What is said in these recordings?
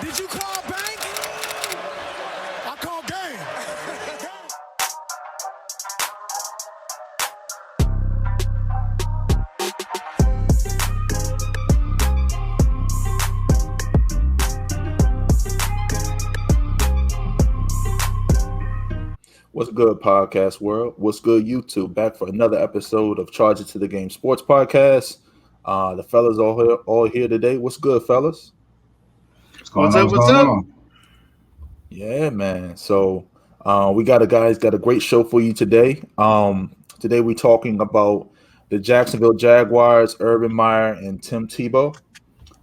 Did you call bank? I call game. What's good, podcast world? What's good, YouTube? Back for another episode of Charge It to the Game Sports Podcast. The fellas all here today. What's good, fellas? What's up? Yeah, man. So we got a great show for you today. Today we're talking about the Jacksonville Jaguars, Urban Meyer and Tim Tebow.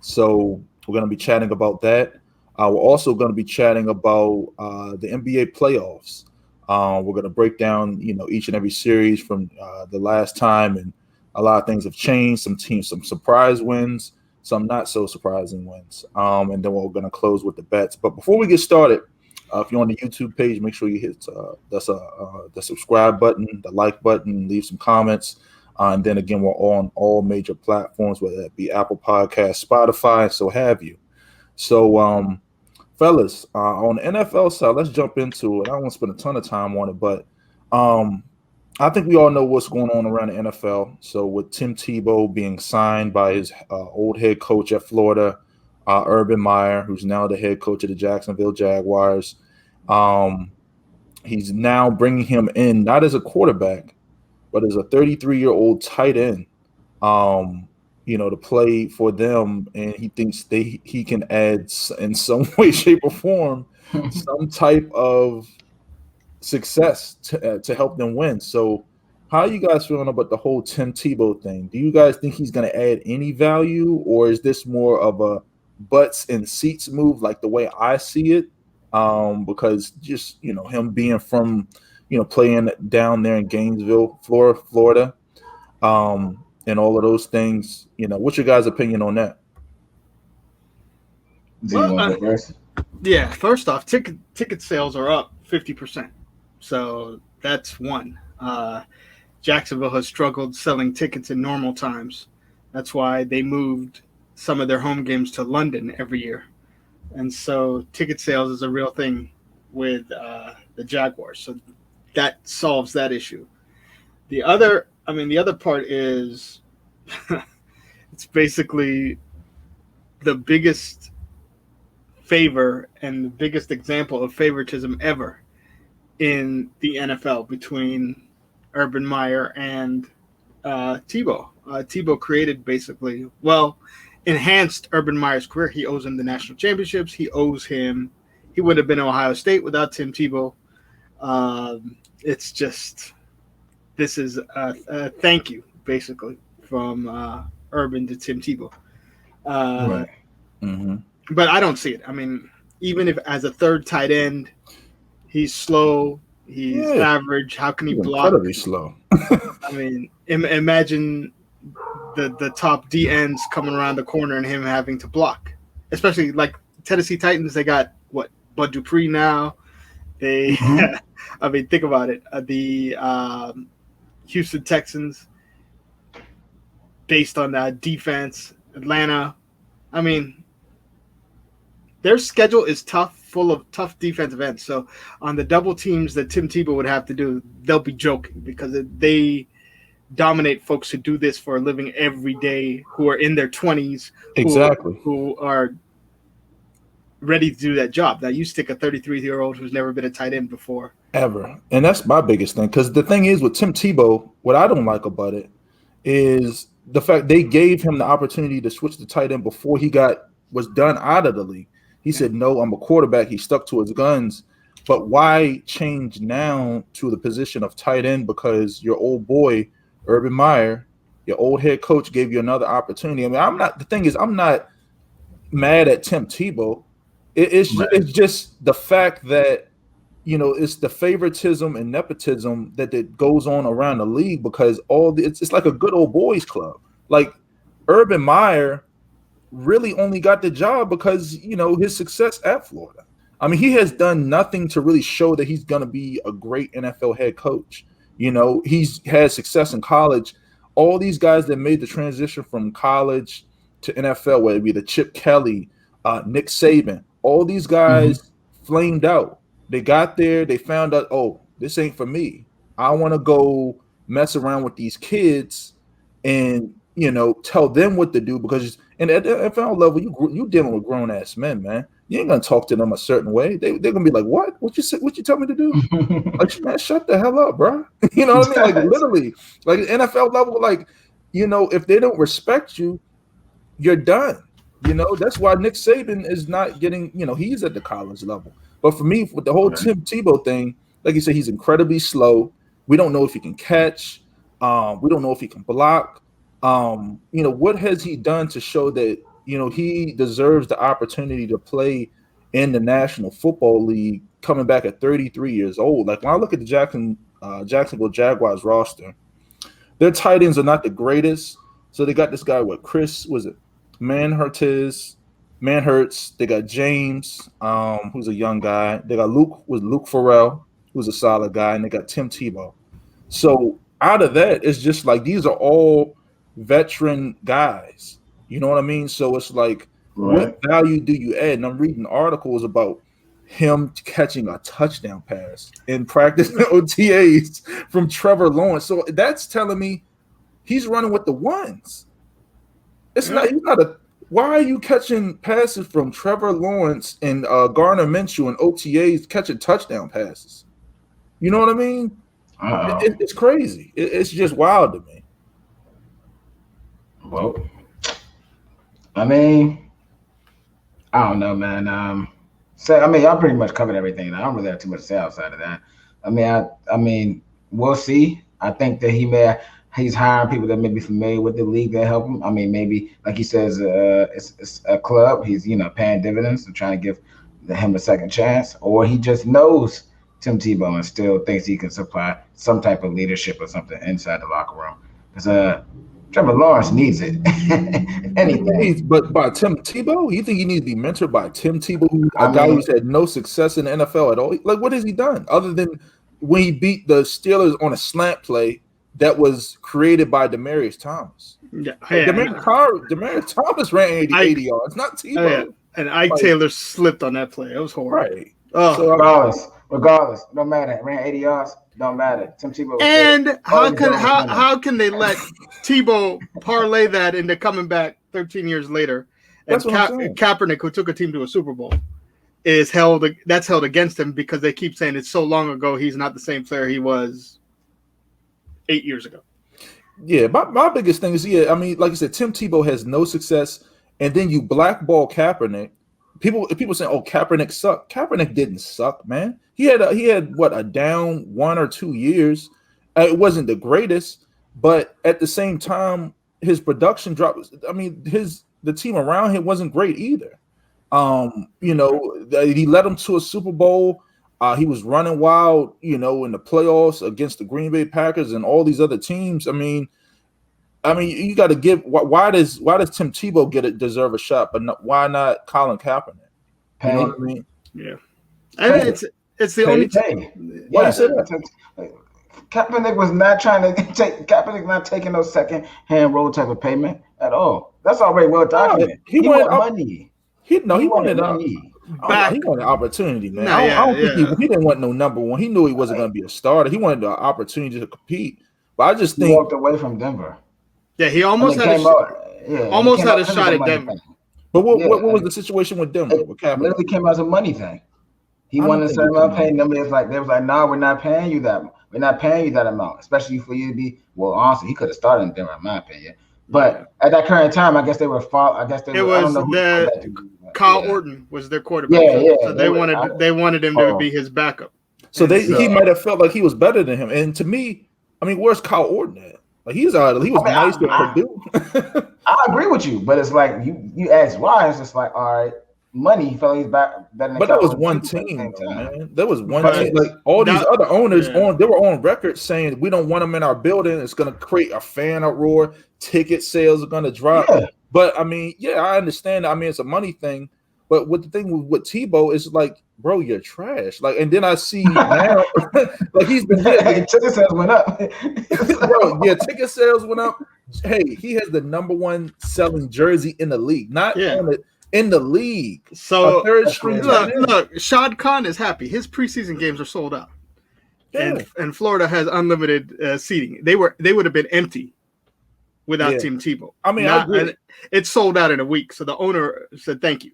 So we're going to be chatting about that. We're also going to be chatting about the NBA playoffs. We're going to break down, each and every series from the last time, and a lot of things have changed. Some teams, some surprise wins, some not so surprising wins, and then we're going to close with the bets. But before we get started, if you're on the YouTube page, make sure you hit the subscribe button, the like button, leave some comments, and then again, we're on all major platforms, whether that be Apple Podcasts, Spotify, so have you. So, fellas, on the NFL side, let's jump into it. I don't want to spend a ton of time on it, but I think we all know what's going on around the NFL. So with Tim Tebow being signed by his old head coach at Florida, Urban Meyer, who's now the head coach of the Jacksonville Jaguars, he's now bringing him in not as a quarterback, but as a 33-year-old tight end. To play for them, and he thinks he can add in some way, shape, or form some type of success to help them win. So how are you guys feeling about the whole Tim Tebow thing? Do you guys think he's going to add any value, or is this more of a butts and seats move like the way I see it? Because just, him being from, playing down there in Gainesville, Florida, and all of those things, what's your guys' opinion on that? Yeah, first off, ticket sales are up 50%. So that's one. Jacksonville has struggled selling tickets in normal times. That's why they moved some of their home games to London every year. And so ticket sales is a real thing with the Jaguars. So that solves that issue. The other part is it's basically the biggest favor and the biggest example of favoritism ever in the NFL between Urban Meyer and Tebow. Tebow created enhanced Urban Meyer's career. He owes him the national championships. He would have been at Ohio State without Tim Tebow. This is a thank you, basically, from Urban to Tim Tebow. Right. Mm-hmm. But I don't see it. I mean, even if as a third tight end, he's slow, he's average. How can he block? Incredibly slow. I mean, imagine the top D ends coming around the corner and him having to block. Especially like Tennessee Titans, they got Bud Dupree now. They, I mean, think about it. The Houston Texans, based on that defense, Atlanta. I mean, their schedule is tough, full of tough defensive ends. So on the double teams that Tim Tebow would have to do, they'll be joking because they dominate folks who do this for a living every day, who are in their 20s, exactly, who are ready to do that job. Now you stick a 33-year-old who's never been a tight end before. Ever. And that's my biggest thing. Because the thing is with Tim Tebow, what I don't like about it is the fact they gave him the opportunity to switch to tight end before he was done out of the league. He said, no, I'm a quarterback. He stuck to his guns. But why change now to the position of tight end? Because your old boy, Urban Meyer, your old head coach, gave you another opportunity. I mean, I'm not mad at Tim Tebow. It's just the fact that, it's the favoritism and nepotism that goes on around the league, because it's like a good old boys club. Like Urban Meyer really only got the job because, his success at Florida. I mean, he has done nothing to really show that he's going to be a great NFL head coach. He's had success in college. All these guys that made the transition from college to NFL, whether it be the Chip Kelly, Nick Saban, all these guys flamed out. They got there, they found out, oh, this ain't for me. I want to go mess around with these kids and tell them what to do, because and at the NFL level, you dealing with grown ass men, man. You ain't gonna talk to them a certain way. They're gonna be like, what you say, what you tell me to do? Like, man, shut the hell up, bro. You know what I mean? Like, literally, like NFL level, like, if they don't respect you, you're done. That's why Nick Saban is not getting, he's at the college level. But for me, with the whole Tim Tebow thing, like you said, he's incredibly slow. We don't know if he can catch. We don't know if he can block. What has he done to show that, he deserves the opportunity to play in the National Football League coming back at 33 years old? Like, when I look at the Jacksonville Jaguars roster, their tight ends are not the greatest. So they got this guy with Chris, was it Manhurts. They got James, who's a young guy. They got Luke Farrell, who's a solid guy, and they got Tim Tebow. So out of that, it's just like these are all veteran guys. You know what I mean? So it's like, what value do you add? And I'm reading articles about him catching a touchdown pass in practice OTAs from Trevor Lawrence. So that's telling me he's running with the ones. It's not. He's not a. Why are you catching passes from Trevor Lawrence and Gardner Minshew and OTAs catching touchdown passes? You know what I mean? It's crazy. It's just wild to me. Well, I mean, I don't know, man. Y'all pretty much covered everything. I don't really have too much to say outside of that. I mean, we'll see. I think that he's hiring people that may be familiar with the league that help him. I mean, maybe, like he says, it's a club. He's, paying dividends and trying to give him a second chance. Or he just knows Tim Tebow and still thinks he can supply some type of leadership or something inside the locker room. Because Trevor Lawrence needs it. Anything. But by Tim Tebow? You think he needs to be mentored by Tim Tebow, a guy who's had no success in the NFL at all? Like, what has he done other than when he beat the Steelers on a slant play that was created by Demaryius Thomas? Yeah, Demaryius Thomas ran 80 yards, not Tebow. And Ike Taylor slipped on that play. It was horrible. Right. So, regardless, no matter. Ran 80 yards, don't matter. Tim Tebow. And how can they let Tebow parlay that into coming back 13 years later? And Kaepernick, who took a team to a Super Bowl, is held against him because they keep saying it's so long ago. He's not the same player he was 8 years ago. Yeah, my biggest thing is, I mean, like I said, Tim Tebow has no success, and then you blackball Kaepernick. People saying, "Oh, Kaepernick sucked." Kaepernick didn't suck, man. He had a down 1 or 2 years. It wasn't the greatest, but at the same time, his production dropped. I mean, the team around him wasn't great either. He led them to a Super Bowl. He was running wild, in the playoffs against the Green Bay Packers and all these other teams. I mean, you got to give. Why does Tim Tebow deserve a shot, but why not Colin Kaepernick? You know what I mean? Yeah, I mean it's the only thing. Why you say that? Kaepernick was not trying to take. Kaepernick not taking no second hand road type of payment at all. That's already well documented. He wanted money. He wanted money. He wanted an opportunity, man. I don't think he didn't want no number one. He knew he wasn't going to be a starter. He wanted the opportunity to compete. But I just think he walked away from Denver. Yeah, he almost had a shot at Denver. But what was the situation with Denver? With Kaepernick? Literally came out as a money thing. He wanted to say, "I'm paying them." They was like, "No, we're not paying you that. We're not paying you that amount, especially for you to be." Well, honestly, he could have started in Denver, in my opinion. But at that current time, I guess they were. I don't know Kyle Orton was their quarterback. So they wanted him to be his backup. So he might have felt like he was better than him. And to me, I mean, where's Kyle Orton at? Like he was nice with Purdue. I agree with you, but it's like you ask why. It's just like, all right, money. He felt he's better than. But that was one team, man. That was one team. Like all these other owners they were on record saying we don't want them in our building. It's going to create a fan uproar. Ticket sales are going to drop. Yeah. But I mean, I understand. I mean, it's a money thing. But what the thing with Tebow is like, bro, you're trash. Like, and then I see now, like he's been ticket sales went up. Bro, ticket sales went up. Hey, he has the number one selling jersey in the league. Not on it. in the league. So A third string tight end. look, Shad Khan is happy. His preseason games are sold out. Yeah. And Florida has unlimited seating. They would have been empty without Tim Tebow. I mean, I agree. It's sold out in a week. So the owner said, "Thank you."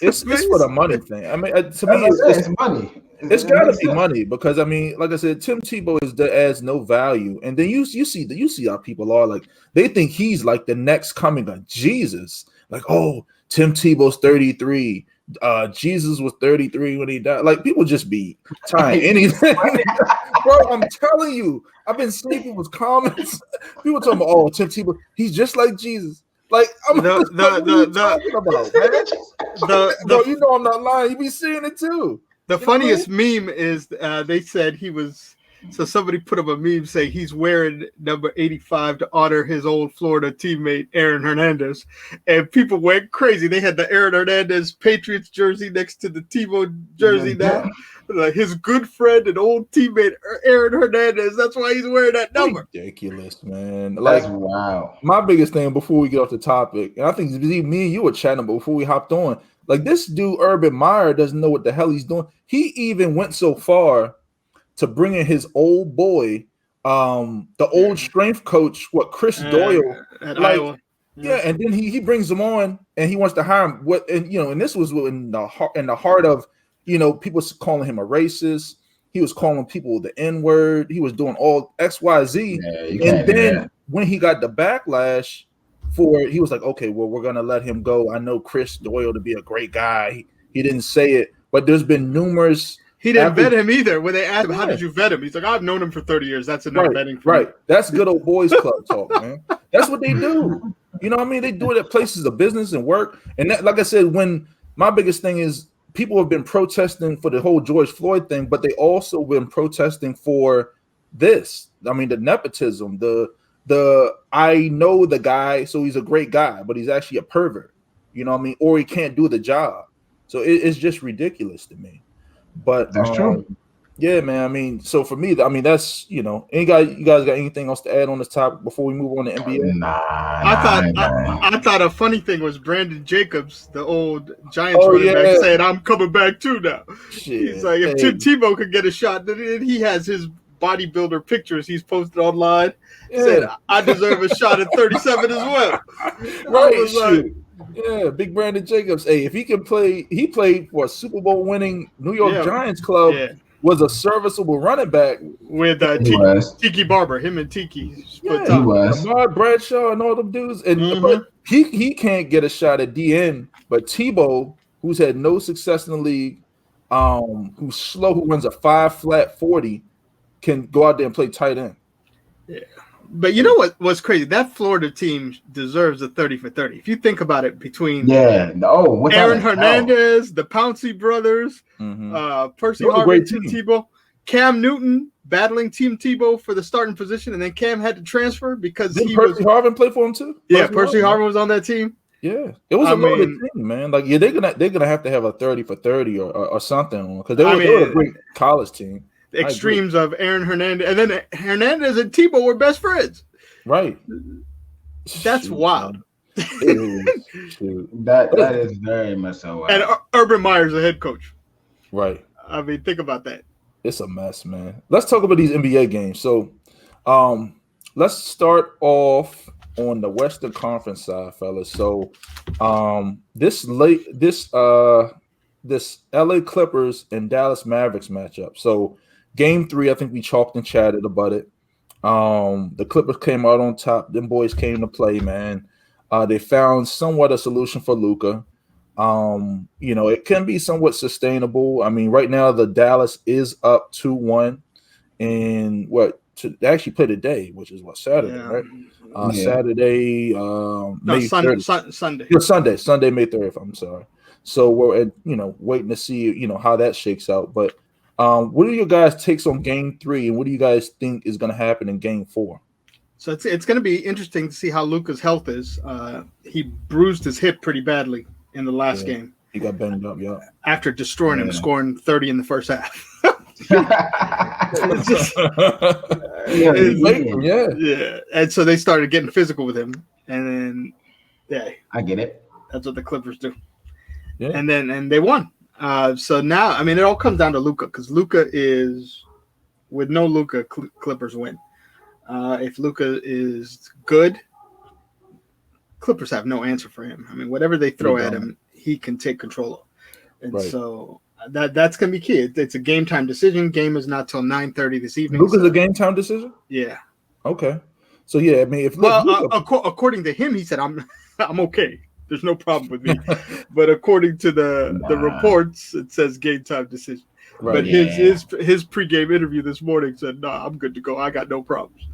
It's for the money thing. I mean, to me, it's money. It's got to be money because I mean, like I said, Tim Tebow adds no value, and then you see how people are like they think he's like the next coming of Jesus. Like, oh, Tim Tebow's 33. Jesus was 33 when he died. Like, people just be tying anything. Bro, I'm telling you, I've been seeing people's comments. People talking about, oh, Tim Tebow, he's just like Jesus. Like, what are you talking about, man? Bro, you know I'm not lying. You be seeing it too. The funniest meme is they said he was. So somebody put up a meme saying he's wearing number 85 to honor his old Florida teammate Aaron Hernandez, and people went crazy. They had the Aaron Hernandez Patriots jersey next to the Tebow jersey now. Like his good friend and old teammate Aaron Hernandez. That's why he's wearing that number. Ridiculous, man. Like, that's wow. My biggest thing before we get off the topic, and I think me and you were chatting before we hopped on. Like, this dude Urban Meyer doesn't know what the hell he's doing. He even went so far to bring in his old boy, the old strength coach, Chris Doyle, at Iowa. Yeah, and then he brings him on, and he wants to hire him. And this was in the heart of people calling him a racist. He was calling people the N-word. He was doing all XYZ, and then when he got the backlash for it, he was like, okay, well, we're gonna let him go. I know Chris Doyle to be a great guy. He didn't say it, but there's been numerous. He didn't vet him either. When they asked him, how did you vet him? He's like, I've known him for 30 years. That's enough vetting for me. That's good old boys club talk, man. That's what they do. You know what I mean? They do it at places of business and work. And that, like I said, when my biggest thing is people have been protesting for the whole George Floyd thing, but they also been protesting for this. I mean, the nepotism, the I know the guy, so he's a great guy, but he's actually a pervert. You know what I mean? Or he can't do the job. So it's just ridiculous to me. But that's true. Yeah, man. I mean, so for me, I mean, that's you guys got anything else to add on this topic before we move on to NBA? I thought a funny thing was Brandon Jacobs, the old Giants running back, saying, "I'm coming back too now." Shit. He's like, if Tim Tebow could get a shot, then he has his bodybuilder pictures he's posted online. Said, "I deserve a shot at 37 as well." Right. Yeah, big Brandon Jacobs. Hey, if he can play, he played for a Super Bowl winning New York Giants club. Yeah. Was a serviceable running back with Tiki Barber. Him and Tiki. He was. Lamar Bradshaw and all them dudes. And but he can't get a shot at DN. But Tebow, who's had no success in the league, who's slow, who runs a 5-flat 40, can go out there and play tight end. Yeah. But you know what's crazy? That Florida team deserves a 30 for 30. If you think about it, between Aaron Hernandez, the Pouncey brothers, Percy Harvin, Tim Tebow, Cam Newton battling Tim Tebow for the starting position, and then Cam had to transfer because Percy Harvin play for him too. Percy Harvin was on that team. Yeah, it was a loaded team, man. Like, they're gonna have to have a 30 for 30 or something because they were a great college team. The extremes of Aaron Hernandez, and then Hernandez and Tebow were best friends. Right. That's wild. That is very much so wild. And Urban Meyer's the head coach. Right. I mean, think about that. It's a mess, man. Let's talk about these NBA games. So, let's start off on the Western Conference side, fellas. So, this LA Clippers and Dallas Mavericks matchup. So, Game 3, I think we chalked and chatted about it. The Clippers came out on top. Them boys came to play, man. They found somewhat a solution for Luka. It can be somewhat sustainable. I mean, right now the Dallas is up 2-1, and they actually play today, which is Saturday, right? Saturday, May 30th. Sunday. Yeah, Sunday, May 30th. I'm sorry. So we're waiting to see how that shakes out. But what are your guys' takes on Game 3, and what do you guys think is going to happen in Game 4? So it's going to be interesting to see how Luka's health is. He bruised his hip pretty badly in the last game. He got banged up, after destroying him, scoring 30 in the first half. And so they started getting physical with him, and then I get it. That's what the Clippers do. Yeah. and they won. So now, I mean, it all comes down to Luka, because Luka is, with no Luka, Clippers win. If Luka is good, Clippers have no answer for him. I mean, whatever they throw at him, he can take control of. And so that's gonna be key. It's a game time decision. Game is not till 9:30 this evening. Luka's a game time decision. Yeah. Okay. So yeah, I mean, if according to him, he said, "I'm okay. There's no problem with me." But according to the reports, it says game time decision. Right. But his pregame interview this morning said, "No, I'm good to go. I got no problems."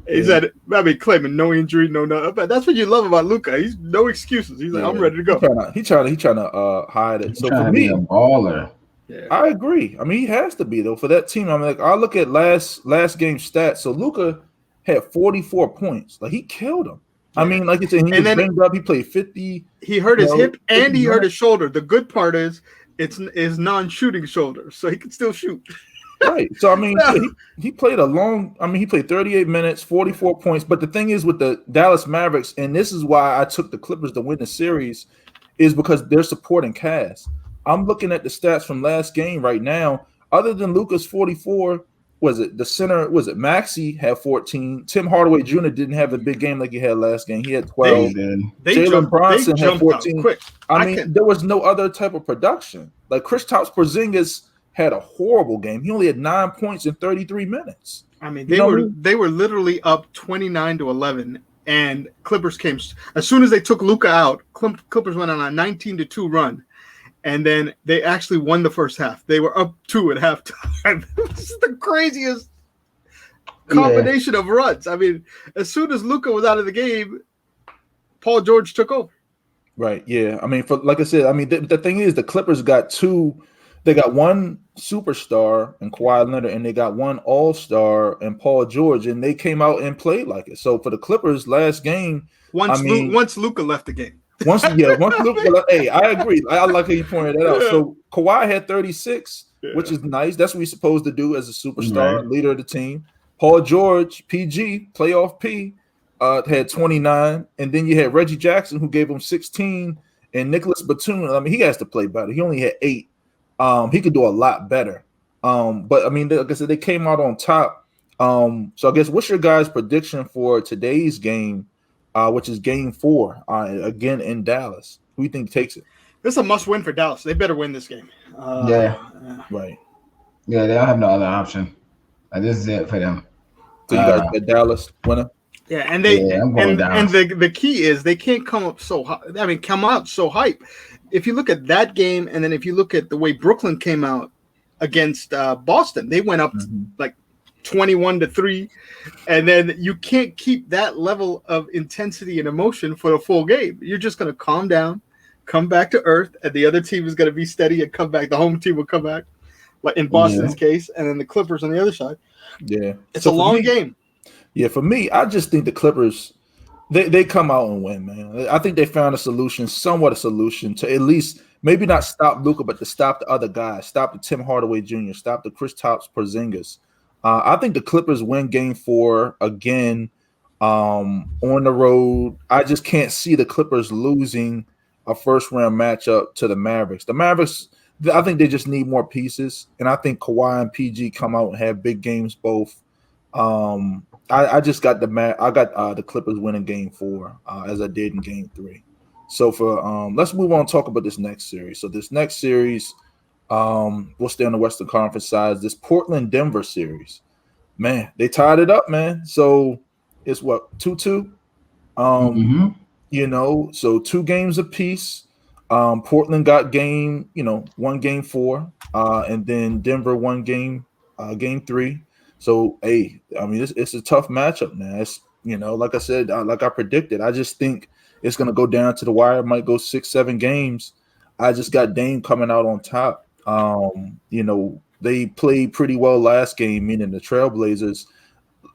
He said, I mean, claiming no injury, no nothing. But that's what you love about Luka. He's no excuses. He's like, I'm ready to go. He's trying to hide it. He's so for me, a baller. Yeah. I agree. I mean, he has to be though for that team. I mean, like I look at last game stats. So Luka had 44 points. Like he killed him. Yeah. I mean, like you said, he was banged up. He played 50. He hurt his hip and he hurt his shoulder. The good part is it's non-shooting shoulder, so he can still shoot. Right. So I mean, he played he played 38 minutes, 44 points. But the thing is with the Dallas Mavericks, and this is why I took the Clippers to win the series, is because they're supporting cast. I'm looking at the stats from last game right now. Other than Luka's 44, the center, Maxey had 14. Tim Hardaway Jr. didn't have a big game like he had last game. He had 12. Jalen Bronson had 14. I mean, there was no other type of production. Like Kristaps Porzingis had a horrible game. He only had 9 points in 33 minutes. I mean, they were literally up 29-11, and Clippers came as soon as they took Luka out. Clippers went on a 19-2 run, and then they actually won the first half. They were up 2 at halftime. This is the craziest combination of runs. I mean, as soon as Luka was out of the game, Paul George took over. Right. Yeah. I mean, like I said, I mean, the thing is, the Clippers got two. They got one superstar in Kawhi Leonard, and they got one all-star in Paul George, and they came out and played like it. So for the Clippers, last game, once Luka left the game, once Luka, hey, I agree. I like how you pointed that out. So Kawhi had 36, which is nice. That's what he's supposed to do as a superstar, leader of the team. Paul George, PG, playoff P, had 29, and then you had Reggie Jackson, who gave him 16, and Nicholas Batum. I mean, he has to play better. He only had 8. He could do a lot better. But I mean, like I said, they came out on top. So I guess what's your guys' prediction for today's game, which is game 4, again in Dallas? Who do you think takes it? This is a must-win for Dallas. They better win this game. Right. Yeah, they don't have no other option. This is it for them. So you guys get Dallas winner? Yeah, and the key is they can't come up so high. I mean, come out so hype. If you look at that game, and then if you look at the way Brooklyn came out against Boston, they went up like 21-3, and then you can't keep that level of intensity and emotion for a full game. You're just going to calm down, come back to earth, and the other team is going to be steady and come back. The home team will come back, like in Boston's case, and then the Clippers on the other side. Yeah, it's a long game. Yeah, for me, I just think the Clippers. They come out and win, man. I think they found somewhat a solution to at least maybe not stop Luka, but to stop the other guys, stop the Tim Hardaway Jr., stop the Kristaps Porzingis. I think the Clippers win game 4 again on the road. I just can't see the Clippers losing a first-round matchup to the Mavericks. The Mavericks, I think they just need more pieces, and I think Kawhi and PG come out and have big games both. I just got the Clippers winning game 4 as I did in game 3. So for let's move on and talk about this next series. So this next series, we'll stay on the Western Conference side. This Portland-Denver series, man, they tied it up, man. So it's what 2-2, you know. So 2 games apiece. Portland got one game 4, and then Denver won game 3. So, hey, I mean, it's a tough matchup, man. It's, like I said, like I predicted, I just think it's going to go down to the wire. It might go 6-7 games. I just got Dame coming out on top. They played pretty well last game, meaning the Trailblazers.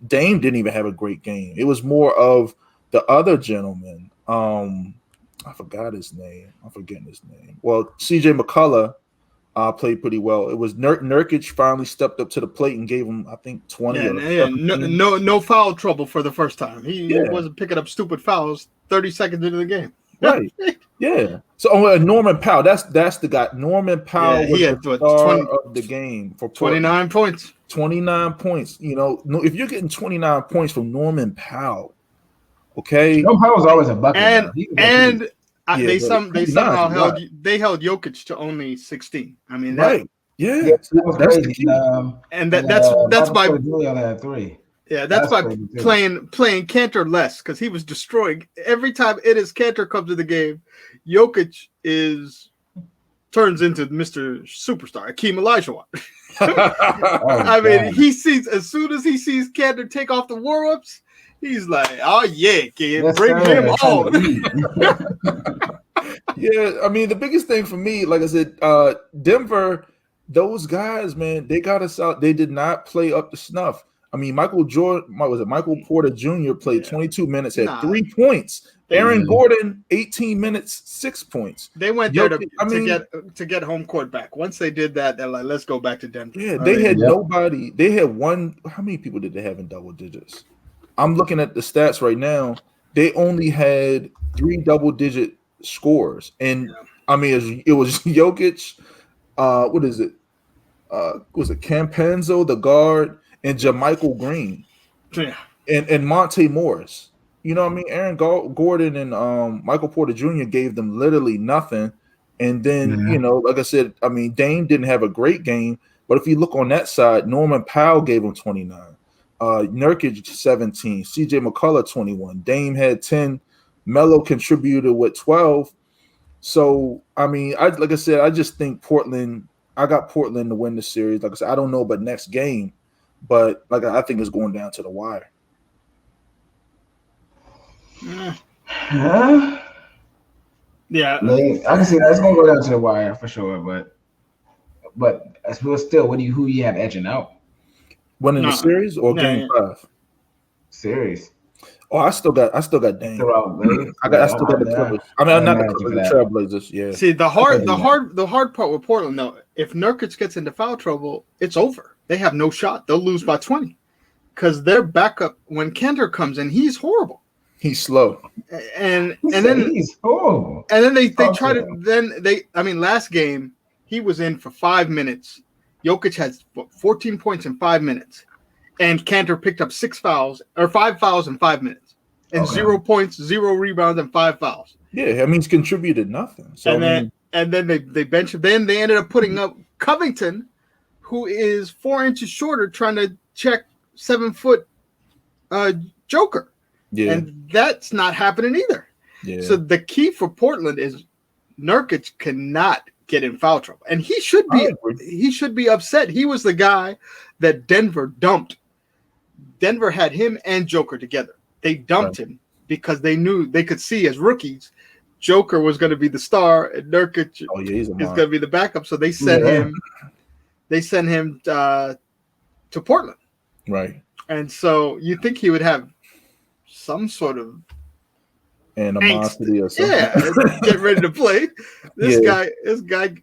Dame didn't even have a great game. It was more of the other gentleman. I forgot his name. I'm forgetting his name. Well, CJ McCullough played pretty well. It was Nurkic finally stepped up to the plate and gave him, I think, 20. No foul trouble for the first time. He wasn't picking up stupid fouls 30 seconds into the game. Right. Yeah. So Norman Powell, that's the guy. Norman Powell Yeah, was he the had, what, star 20 of the game for Portland. 29 points. 29 points. You know, if you're getting 29 points from Norman Powell, okay. Jerome Powell was always a bucket. And though. He was a piece. Yeah, they but 29 somehow is a held lot. they held Jokic to only 16. I mean, Right. Yeah. Yeah, that was That's the crazy. key. and that's Michael by Porter Jr. only had 3. that's That's by crazy, too. playing Cantor less, because he was destroying every time Cantor comes to the game. Jokic turns into Mr. Superstar, Akeem Olajuwon. I mean, he sees, as soon as he sees Cantor take off the warm-ups, he's like, "Oh yeah, kid, Yes, bring sir. him on." Yeah, I mean, the biggest thing for me, like I said, Denver, those guys, man, they got us out. They did not play up to snuff. I mean, Michael Porter Jr. played 22 minutes, had 3 points. Aaron Gordon, 18 minutes, 6 points. They went there to get home court back. Once they did that, they're like, "Let's go back to Denver." Yeah, they had nobody. They had one. How many people did they have in double digits? I'm looking at the stats right now. They only had 3 double-digit scores, and I mean, it was Jokic. What is it? Was it Campenzo, the guard, and JaMychal Green, and Monte Morris? You know what I mean? Aaron Gordon and Michael Porter Jr. gave them literally nothing. And then, you know, like I said, I mean, Dame didn't have a great game, but if you look on that side, Norman Powell gave him 29, Nurkic 17, CJ McCullough 21, Dame had 10, Melo contributed with 12. So, I mean, like I said, I just think Portland. I got Portland to win the series. Like I said, I don't know about next game, but like I think it's going down to the wire. Yeah, Yeah, I can see that's gonna go down to the wire for sure. But still, who you have edging out? Winning the series or game 5? Series. Oh, I still got Dame. I still got the Clippers. I mean, not the Clippers, the Trailblazers. Yeah. See, the hard part with Portland, though, if Nurkic gets into foul trouble, it's over. They have no shot. They'll lose by 20 because their backup, when Cantor comes in, he's horrible. He's slow. And then he's horrible. And then they try to last game he was in for 5 minutes. Jokic had 14 points in 5 minutes, and Cantor picked up 5 fouls in 5 minutes, and 0 points, 0 rebounds, and 5 fouls. Yeah, that means contributed nothing. So and then they bench him. Then they ended up putting up Covington, who is 4 inches shorter, trying to check 7-foot Joker. Yeah. And that's not happening either. Yeah. So the key for Portland is Nurkic cannot get in foul trouble. And he should be upset. He was the guy that Denver dumped. Denver had him and Joker together. They dumped him because they knew they could see as rookies Joker was going to be the star and Nurkic is going to be the backup. So they sent him to Portland. Right. And so you think he would have some sort of animosity or something. Yeah, get ready to play. This guy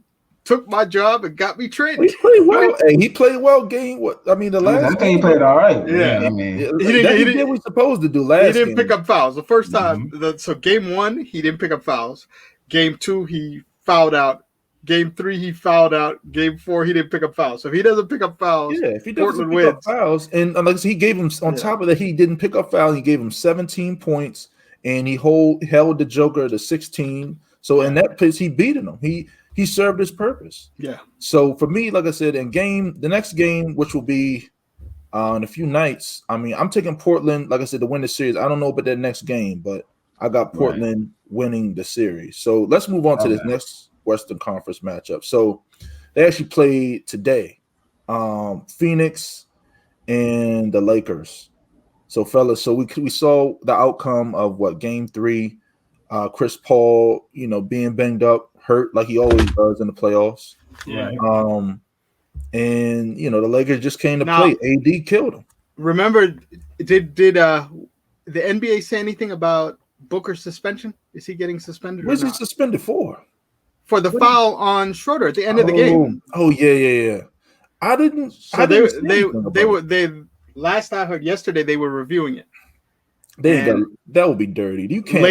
took my job and got me traded. He played well. Hey, he played well. The last game he played all right. Yeah, I mean, he did what he's supposed to do. Last he didn't game. pick up fouls the first time. So game 1 he didn't pick up fouls. Game 2 he fouled out. Game 3 he fouled out. Game 4 he didn't pick up fouls. So if he doesn't pick up fouls, if he doesn't pick up fouls, and like he gave him on top of that, he didn't pick up fouls. He gave him 17 points, and he held the Joker to 16. So in that place, he beat him. He served his purpose. Yeah. So for me, like I said, the next game, which will be in a few nights, I mean, I'm taking Portland, like I said, to win the series. I don't know about that next game, but I got Portland winning the series. So let's move on to this next Western Conference matchup. So they actually played today, Phoenix and the Lakers. So fellas, so we saw the outcome of game 3. Chris Paul, being banged up, hurt like he always does in the playoffs. Yeah. And the Lakers just came to play. AD killed him. Remember, did the NBA say anything about Booker's suspension? Is he getting suspended? What's he suspended for? For the foul on Schroeder at the end of the game. Oh yeah. I didn't. So they were last I heard yesterday they were reviewing it. That would be dirty. You can't.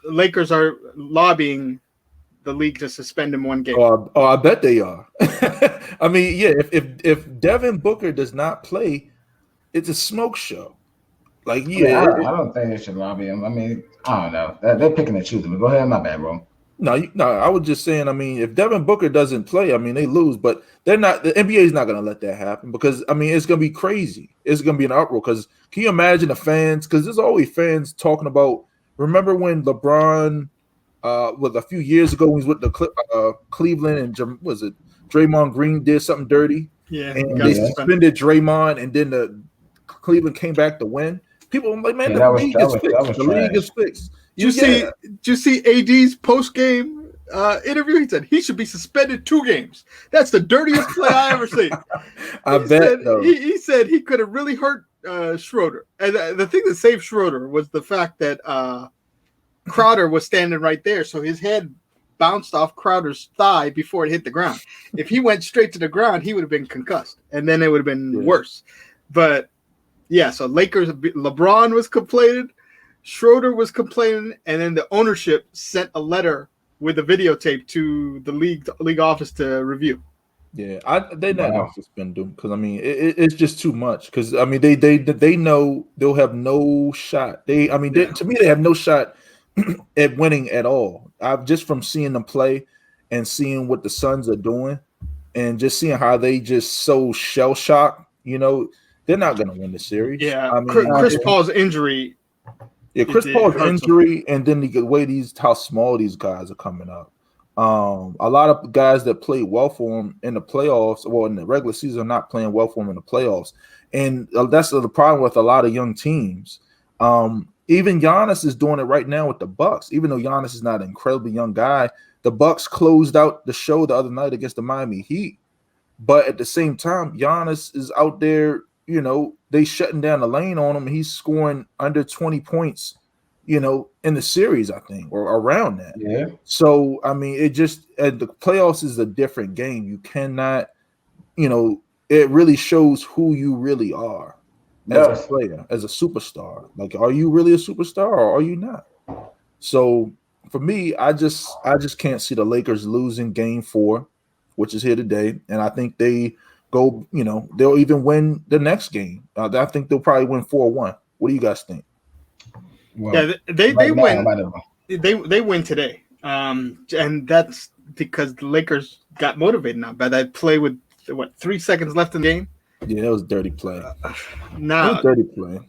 Lakers are lobbying the league to suspend him 1 game. Oh, I bet they are. I mean, yeah. If Devin Booker does not play, it's a smoke show. Like, yeah, I don't think they should lobby him. I mean, I don't know. They're picking and choosing. Go ahead, my bad, bro. No, I was just saying. I mean, if Devin Booker doesn't play, I mean, they lose. But they're not. The NBA is not going to let that happen because I mean, it's going to be crazy. It's going to be an uproar. Because can you imagine the fans? Because there's always fans talking about. Remember when LeBron, was a few years ago when he was with the Cleveland and was it Draymond Green did something dirty? Yeah, and they suspended Draymond, and then the Cleveland came back to win. People were like, man, the league is fixed. The league is fixed. Did you see AD's post game interview? He said he should be suspended 2 games. That's the dirtiest play I ever seen. He said he could have really hurt Schroeder. And the thing that saved Schroeder was the fact that Crowder was standing right there, so his head bounced off Crowder's thigh before it hit the ground. If he went straight to the ground, he would have been concussed, and then it would have been worse. But yeah, so Lakers, LeBron was complaining, Schroeder was complaining, and then the ownership sent a letter with a videotape to the league office to review. Yeah, they're not going to suspend them because I mean it's just too much. Because I mean they know they'll have no shot. To me they have no shot at winning at all. I've just from seeing them play and seeing what the Suns are doing, and just seeing how they just so shell shocked. You know, they're not going to win the series. Yeah, I mean, Chris Paul's injury. Yeah, Chris Paul's injury, and then the way how small these guys are coming up. A lot of guys that played well for him in the playoffs, or in the regular season, are not playing well for him in the playoffs, and that's the problem with a lot of young teams. Even Giannis is doing it right now with the Bucks. Even though Giannis is not an incredibly young guy, the Bucks closed out the show the other night against the Miami Heat. But at the same time, Giannis is out there. You know, they shutting down the lane on him. He's scoring under 20 points, you know, in the series, I think, or around that. Yeah. So, I mean, the playoffs is a different game. You cannot, you know, it really shows who you really are as a player, as a superstar. Like, are you really a superstar or are you not? So, for me, I just can't see the Lakers losing game 4, which is here today. And I think they go, you know, they'll even win the next game. I think they'll probably win 4-1. What do you guys think? Well, yeah, they win. They win today, and that's because the Lakers got motivated now by that play with 3 seconds left in the game. Yeah, that was dirty play. Nah, dirty play.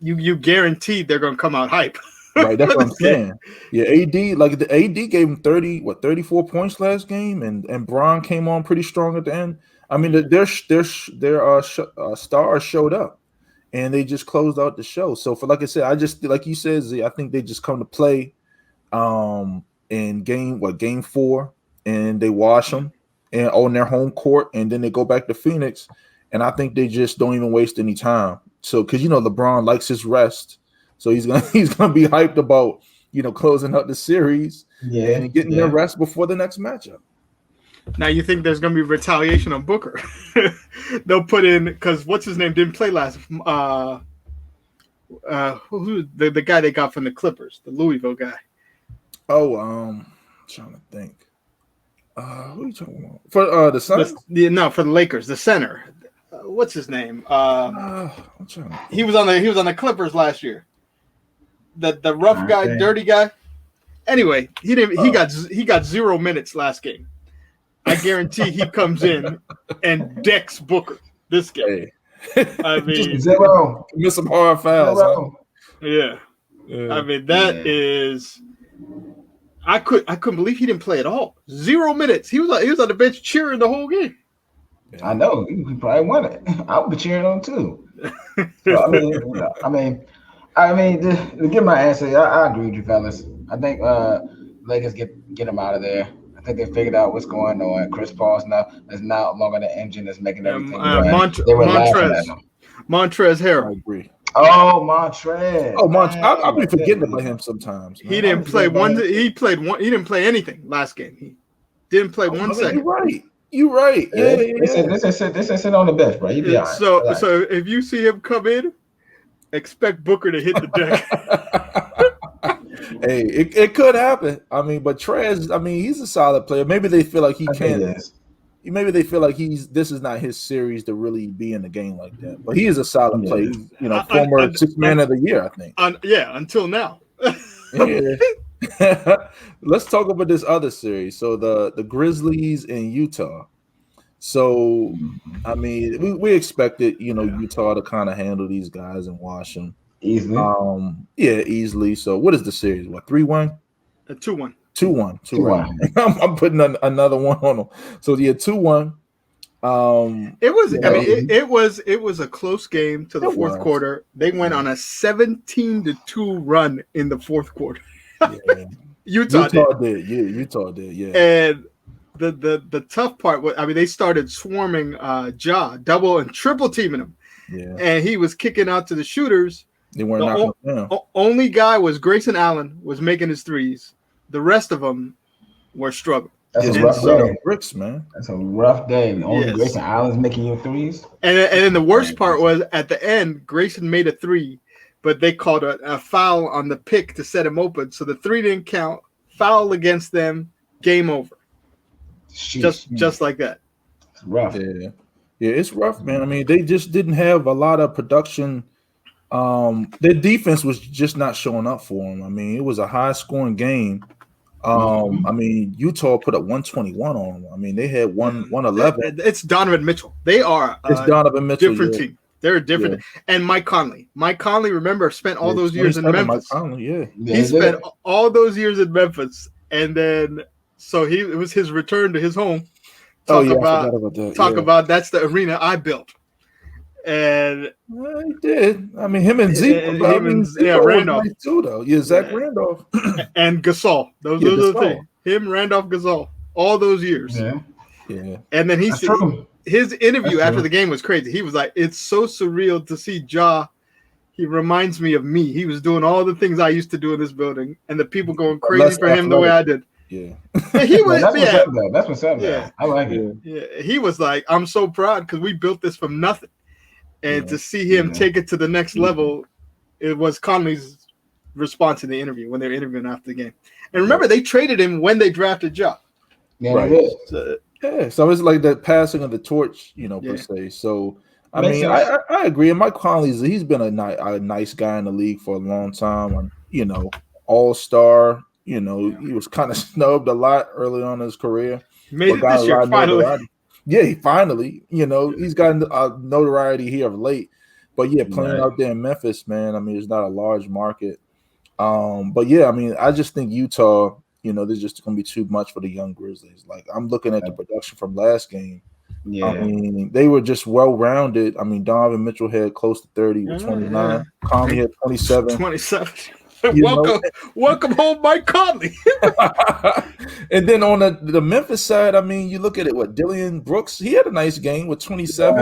You guaranteed they're gonna come out hype. Right, that's what I'm saying. Yeah, AD gave him 34 points last game, and Bron came on pretty strong at the end. I mean, their stars showed up, and they just closed out the show. So, for like I said, I just like you said, Z, I think they just come to play, in game 4, and they wash them and on their home court, and then they go back to Phoenix, and I think they just don't even waste any time. So, because you know LeBron likes his rest, so he's gonna be hyped about, you know, closing out the series and getting their rest before the next matchup. Now you think there's going to be retaliation on Booker? They'll put in, because what's his name didn't play last. Who the guy they got from the Clippers, the Louisville guy? Oh, I'm trying to think. Who are you talking about? For the Suns? No, for the Lakers, the center. What's his name? He was on the Clippers last year. The rough guy, dirty guy. Anyway, he got 0 minutes last game. I guarantee he comes in and decks Booker this game. Hey. I mean, zero. Miss some hard fouls. Huh? Yeah. I mean, that is. I couldn't believe he didn't play at all. 0 minutes. He was on the bench cheering the whole game. I know he probably won it. I would be cheering on too. So, I mean, to give my answer, I agree with you, fellas. I think Lakers get him out of there. I think they figured out what's going on. Chris Paul's is no longer the engine that's making everything run. They were laughing at him. Montrezl Harrell. I agree. Oh, Montrezl. Oh, I'll be forgetting about him sometimes. Man. He didn't play one. He didn't play anything last game. He didn't play 1 second. You're right. Yeah. This is sit on the bench, bro. He be all right. So if you see him come in, expect Booker to hit the deck. Hey, it could happen. I mean, but Trez, I mean, he's a solid player. Maybe they feel like he can't. Maybe they feel like this is not his series to really be in the game like that. But he is a solid player. He's, former sixth man of the year, I think. Until now. Yeah. Let's talk about this other series. So the Grizzlies in Utah. So I mean, we expected Utah to kind of handle these guys and wash them easily. Easily. So what is the series? What 3-1? 2-1. 2-1. I'm putting another one on them. So 2-1. It was. I mean, it was a close game to the fourth quarter. They went on a 17-2 run in the fourth quarter. Yeah. Utah did. Yeah, Utah did. Yeah. And the tough part was, I mean, they started swarming Ja, double and triple teaming him. Yeah. And he was kicking out to the shooters. They weren't knocking him down. Only guy was Grayson Allen was making his threes. The rest of them were struggling. That's a rough day. Bricks, man. That's a rough day. Only Grayson Allen's making your threes. And then the worst part was at the end, Grayson made a three, but they called a foul on the pick to set him open. So the three didn't count. Foul against them. Game over. Just like that. It's rough. Yeah, it's rough, man. I mean, they just didn't have a lot of production. Their defense was just not showing up for them. I mean, it was a high-scoring game. I mean, Utah put up 121 on them. I mean, they had 111. It's Donovan Mitchell. They are Donovan Mitchell, different team. They're a different. And Mike Conley. Mike Conley, remember, spent all those years in Memphis. Mike Conley, he spent all those years in Memphis, and then it was his return to his home. Talk about that's the arena I built. And he did. I mean, him and Zeke. Randolph nice too, though. Yeah, Zach Randolph and Gasol. Those are the things. Him, Randolph, Gasol. All those years. Yeah. And then his interview after the game was crazy. He was like, "It's so surreal to see Ja. He reminds me of me. He was doing all the things I used to do in this building, and the people going crazy for him the way I did." Yeah, he was. That's what's up. Yeah, I like it. Yeah, he was like, "I'm so proud because we built this from nothing." And to see him take it to the next level, it was Conley's response in the interview when they were interviewing after the game. And remember, they traded him when they drafted Ja. Yeah, right. So it's like the passing of the torch, per se. So I mean, I agree. And Mike Conley's he's been a nice guy in the league for a long time. And all-star. He was kind of snubbed a lot early on in his career. Made it this year finally. Yeah, he finally, he's gotten notoriety here of late. But yeah, playing out there in Memphis, man, I mean, it's not a large market. But yeah, I mean, I just think Utah, there's just going to be too much for the young Grizzlies. Like, I'm looking at the production from last game. Yeah. I mean, they were just well-rounded. I mean, Donovan Mitchell had close to 30 with 29. Conley had 27. 27. Welcome home, Mike Conley. And then on the Memphis side, I mean, you look at it. Dillon Brooks? He had a nice game with 27.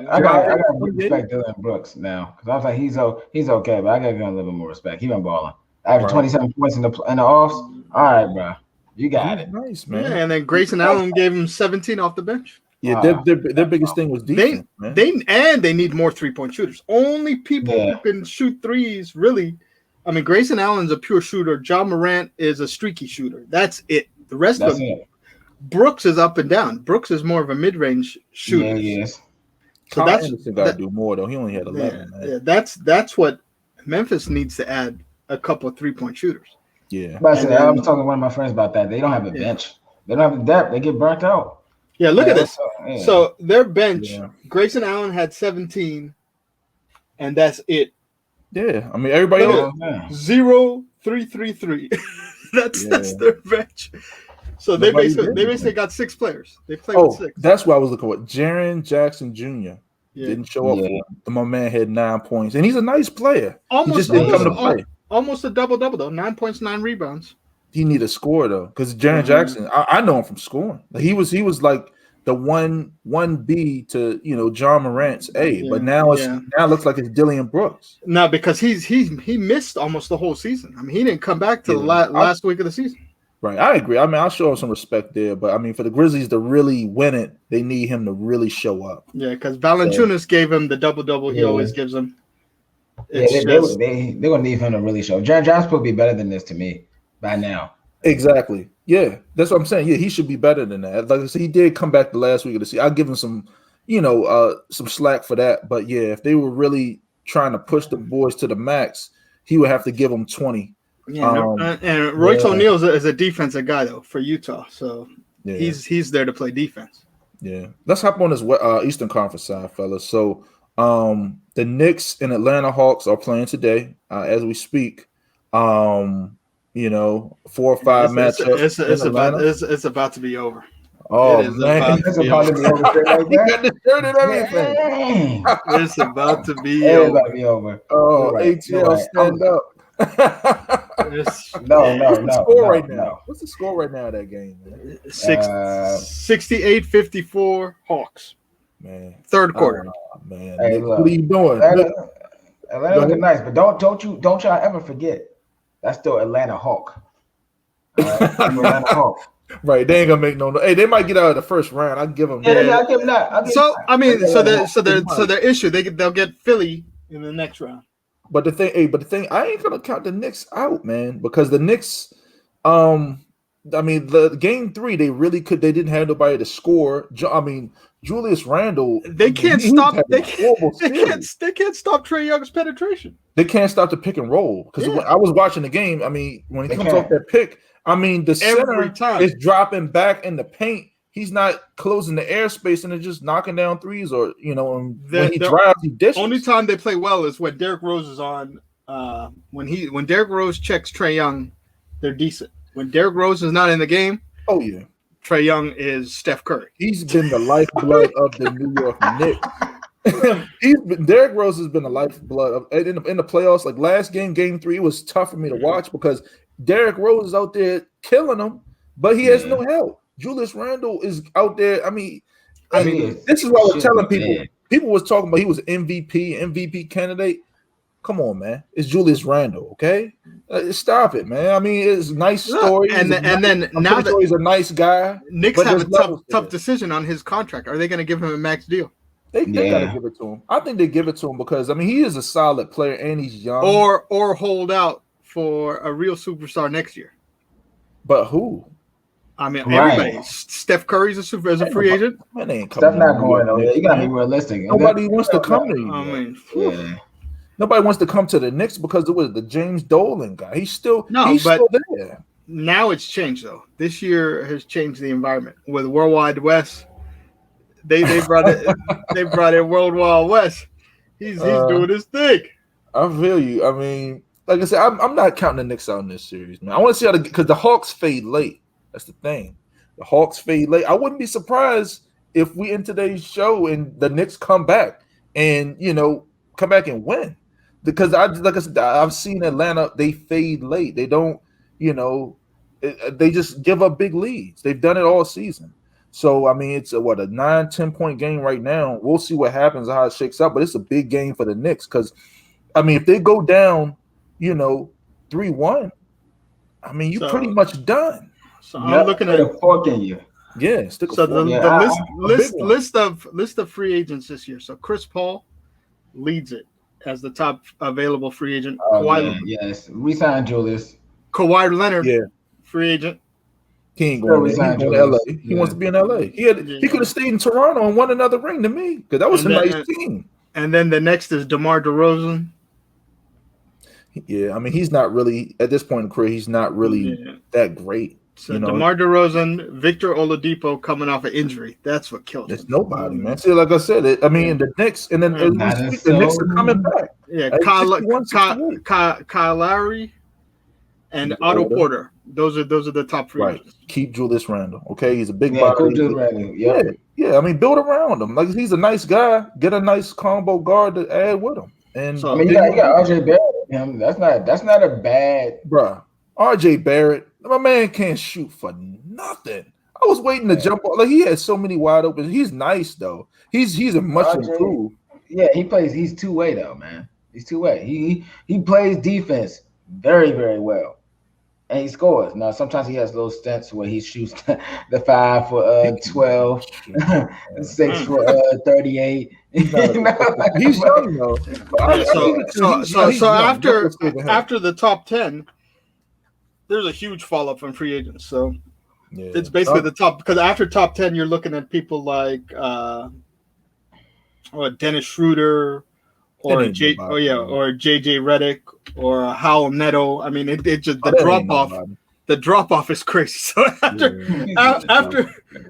I got to respect Dillon Brooks now because I was like, he's okay, but I got to give him a little bit more respect. He been balling. After 27 points in the offs. All right, bro, you got it. Nice, man. Yeah, and then Grayson Allen gave him 17 off the bench. Yeah, their biggest thing was defense. They need more 3-point shooters. Only people who can shoot threes really. I mean, Grayson Allen's a pure shooter. Ja Morant is a streaky shooter. That's it. The rest of it. Brooks is up and down. Brooks is more of a mid-range shooter. Yeah, he is. So that's got to do more though. He only had 11. Yeah, that's what Memphis needs to add a couple of 3-point shooters. Yeah. But I was talking to one of my friends about that. They don't have a bench. They don't have the depth. They get burnt out. Yeah, look at this. So their bench, Grayson Allen had 17, and that's it. Yeah, I mean everybody else 0-3-3-3. That's their bench. So they basically got 6 players. They played with 6. That's what I was looking for. Jaren Jackson Jr. didn't show up. My man had 9 points, and he's a nice player. He just didn't come to play. Almost a double-double though. 9 points, 9 rebounds. He need a score though, because Jaren Jackson, I know him from scoring. He was like the 1B to Ja Morant's A, but now it looks like it's Dillon Brooks. No, because he missed almost the whole season. I mean, he didn't come back to the last week of the season. Right, I agree. I mean, I'll show him some respect there, but I mean, for the Grizzlies to really win it, they need him to really show up. Yeah, because Valanciunas gave him the double-double he always gives him. Yeah, It's just they're gonna need him to really show. John John's supposed to be better than this to me by now. Exactly. Yeah, that's what I'm saying. Yeah, he should be better than that. Like I said, he did come back the last week of the season. I'll give him some, some slack for that. But yeah, if they were really trying to push the boys to the max, he would have to give them 20. and Royce O'Neal is a defensive guy though for Utah, so he's there to play defense. Yeah, let's hop on this Eastern Conference side, fellas. So the Knicks and Atlanta Hawks are playing today as we speak. 4 or 5 matchups. It's about to be over. Oh man, it's about to be over. Like he got the shirt and everything. It's about to be over. over. About to be over. Oh, right. ATL, stand up. No. Score right now. What's the score right now of that game, man? 68-54 Hawks. Man, third quarter. Man, hey, Nick, what are you doing? Atlanta looking nice, but don't y'all ever forget that's still Atlanta Hawk. All right, Atlanta Hawk. Right, they ain't gonna make no. Hey, they might get out of the first round. I give them. Yeah, I'll give them that. Their issue they'll get Philly in the next round. But the thing, I ain't gonna count the Knicks out, man, because the Knicks, the game 3 they didn't have nobody to score. Julius Randle. They can't stop. They can't stop Trae Young's penetration. They can't stop the pick and roll because when I was watching the game, when he comes off that pick, the center is dropping back in the paint. He's not closing the airspace and they're just knocking down threes, or when he drives, he dishes. Only time they play well is when Derrick Rose is on. When Derrick Rose checks Trae Young, they're decent. When Derrick Rose is not in the game, oh yeah, Trae Young is Steph Curry. He's been the lifeblood of the New York Knicks. Derrick Rose has been the lifeblood in the playoffs. Like last game 3, it was tough for me to watch because Derrick Rose is out there killing them, but he has no help. Julius Randle is out there. This is what I was telling people. Man. People was talking about he was MVP candidate. Come on, man. It's Julius Randle, okay? Stop it, man. It's a nice story. Now that he's a nice guy. Knicks have a tough decision on his contract. Are they going to give him a max deal? They got to give it to him. I think they give it to him because he is a solid player and he's young. Or hold out for a real superstar next year. But who? Everybody. Steph Curry's a free agent. Man, they ain't Steph not going though. You gotta be realistic. Nobody wants to come to you. Nobody wants to come to the Knicks because it was the James Dolan guy. He's still there. Now it's changed though. This year has changed the environment with Worldwide West. They brought it. They brought in World Wild West. He's doing his thing. I feel you. Like I said, I'm not counting the Knicks out in this series, man. I want to see how because the Hawks fade late. That's the thing. The Hawks fade late. I wouldn't be surprised if we in today's show and the Knicks come back and come back and win. Because I've seen Atlanta, they fade late. They don't, they just give up big leads. They've done it all season. So it's a 9-10 point game right now. We'll see what happens and how it shakes out. But it's a big game for the Knicks because if they go down, 3-1, you're pretty much done. So I'm looking at a fork in you. Yeah, stick a so fork. the list of free agents this year. So Chris Paul leads it as the top available free agent. Yes, we signed Julius. Kawhi Leonard, free agent. He ain't going to LA. He wants to be in LA. He could have stayed in Toronto and won another ring to me because that was a nice team. And then the next is DeMar DeRozan. Yeah, he's not really at this point in career. He's not really that great. So DeMar DeRozan, Victor Oladipo coming off an injury. That's what killed him. It's nobody, man. See, like I said, the Knicks, and then the Knicks are coming back. Yeah, Kyle Lowry and Otto Porter. Those are the top free agents. Keep Julius Randle. Okay, he's a big body. Yeah. Build around him. Like he's a nice guy. Get a nice combo guard to add with him. And so, you got RJ Barrett. That's not a bad, bruh. RJ Barrett, my man can't shoot for nothing. I was waiting to jump on. Like he had so many wide open. He's nice though. He's a much improved. Yeah, he plays. He's two-way though, man. He's two-way. He plays defense very, very well. and he scores. Now sometimes he has little stints where he shoots the 5 for 12, 6 for 38. He's young though. Yeah, so after the top 10, there's a huge fall off in free agents. So it's basically the top, because after top 10, you're looking at people like Dennis Schroeder or JJ Redick or Howell Neto. I mean, it just the drop off is crazy. So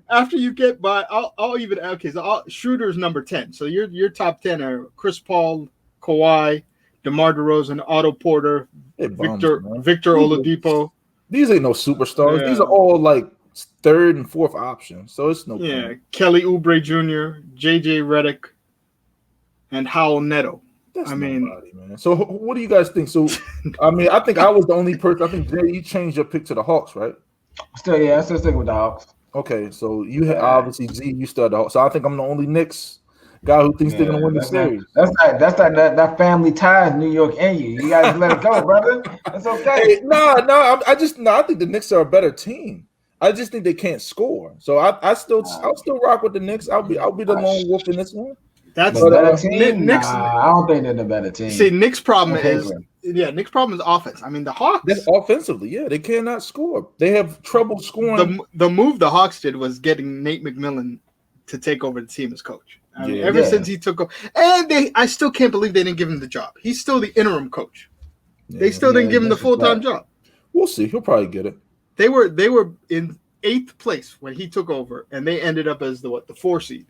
after you get by, I'll even so Schroeder's number 10. So your top 10 are Chris Paul, Kawhi, DeMar DeRozan, Otto Porter, Victor Oladipo. These ain't no superstars. Yeah. These are all like third and fourth options. So it's no point. Kelly Oubre Jr., JJ Redick, and Howell Neto. Nobody, man. So what do you guys think? So I think I was the only person. I think Jay, you changed your pick to the Hawks, right? I'm still sticking with the Hawks. Okay, so you had obviously Z, you started the Hawks. So I think I'm the only Knicks guy who thinks they're gonna win the series. That's that family ties New York and you. You guys let it go, brother. That's okay. Hey, I think the Knicks are a better team. I just think they can't score. So I'll still rock with the Knicks. I'll be the lone wolf in this one. That's the better team. Knicks, I don't think they're the better team. See, Knicks' problem is offense. I mean, the Hawks. That's offensively, they cannot score. They have trouble scoring. The move the Hawks did was getting Nate McMillan to take over the team as coach. Ever since he took over, and I still can't believe they didn't give him the job. He's still the interim coach. They still didn't give him the full-time job. We'll see. He'll probably get it. They were in 8th place when he took over, and they ended up as the 4 seed.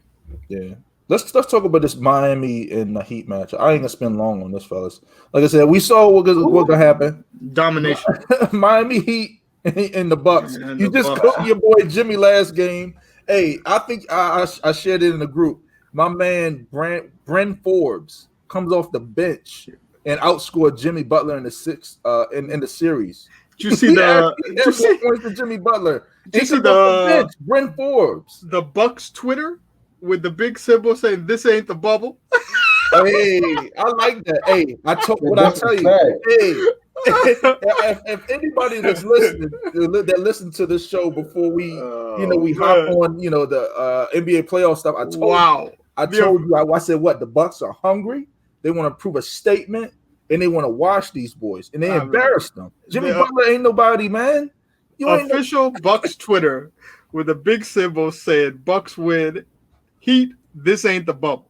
Yeah. Let's talk about this Miami and the Heat match. I ain't gonna spend long on this, fellas. Like I said, we saw what gonna happen. Domination. Miami Heat and the Bucks. You just cooked your boy Jimmy last game. Hey, I think I shared it in the group. My man Bryn Forbes comes off the bench and outscored Jimmy Butler in the sixth in the series. Did you see the? Did you see points to Jimmy Butler? Did you see the bench, Bryn Forbes? The Bucks Twitter with the big symbol saying "This ain't the bubble." Hey, I like that. Hey, I tell you. Hey, if anybody that's listening, that listened to this show before we hop on, the NBA playoff stuff. I told you. I said what? The Bucks are hungry. They want to prove a statement, and they want to wash these boys, and they embarrassed them. Jimmy Butler ain't nobody, man. Official Bucks Twitter with a big symbol saying "Bucks win." Heat, this ain't the bubble.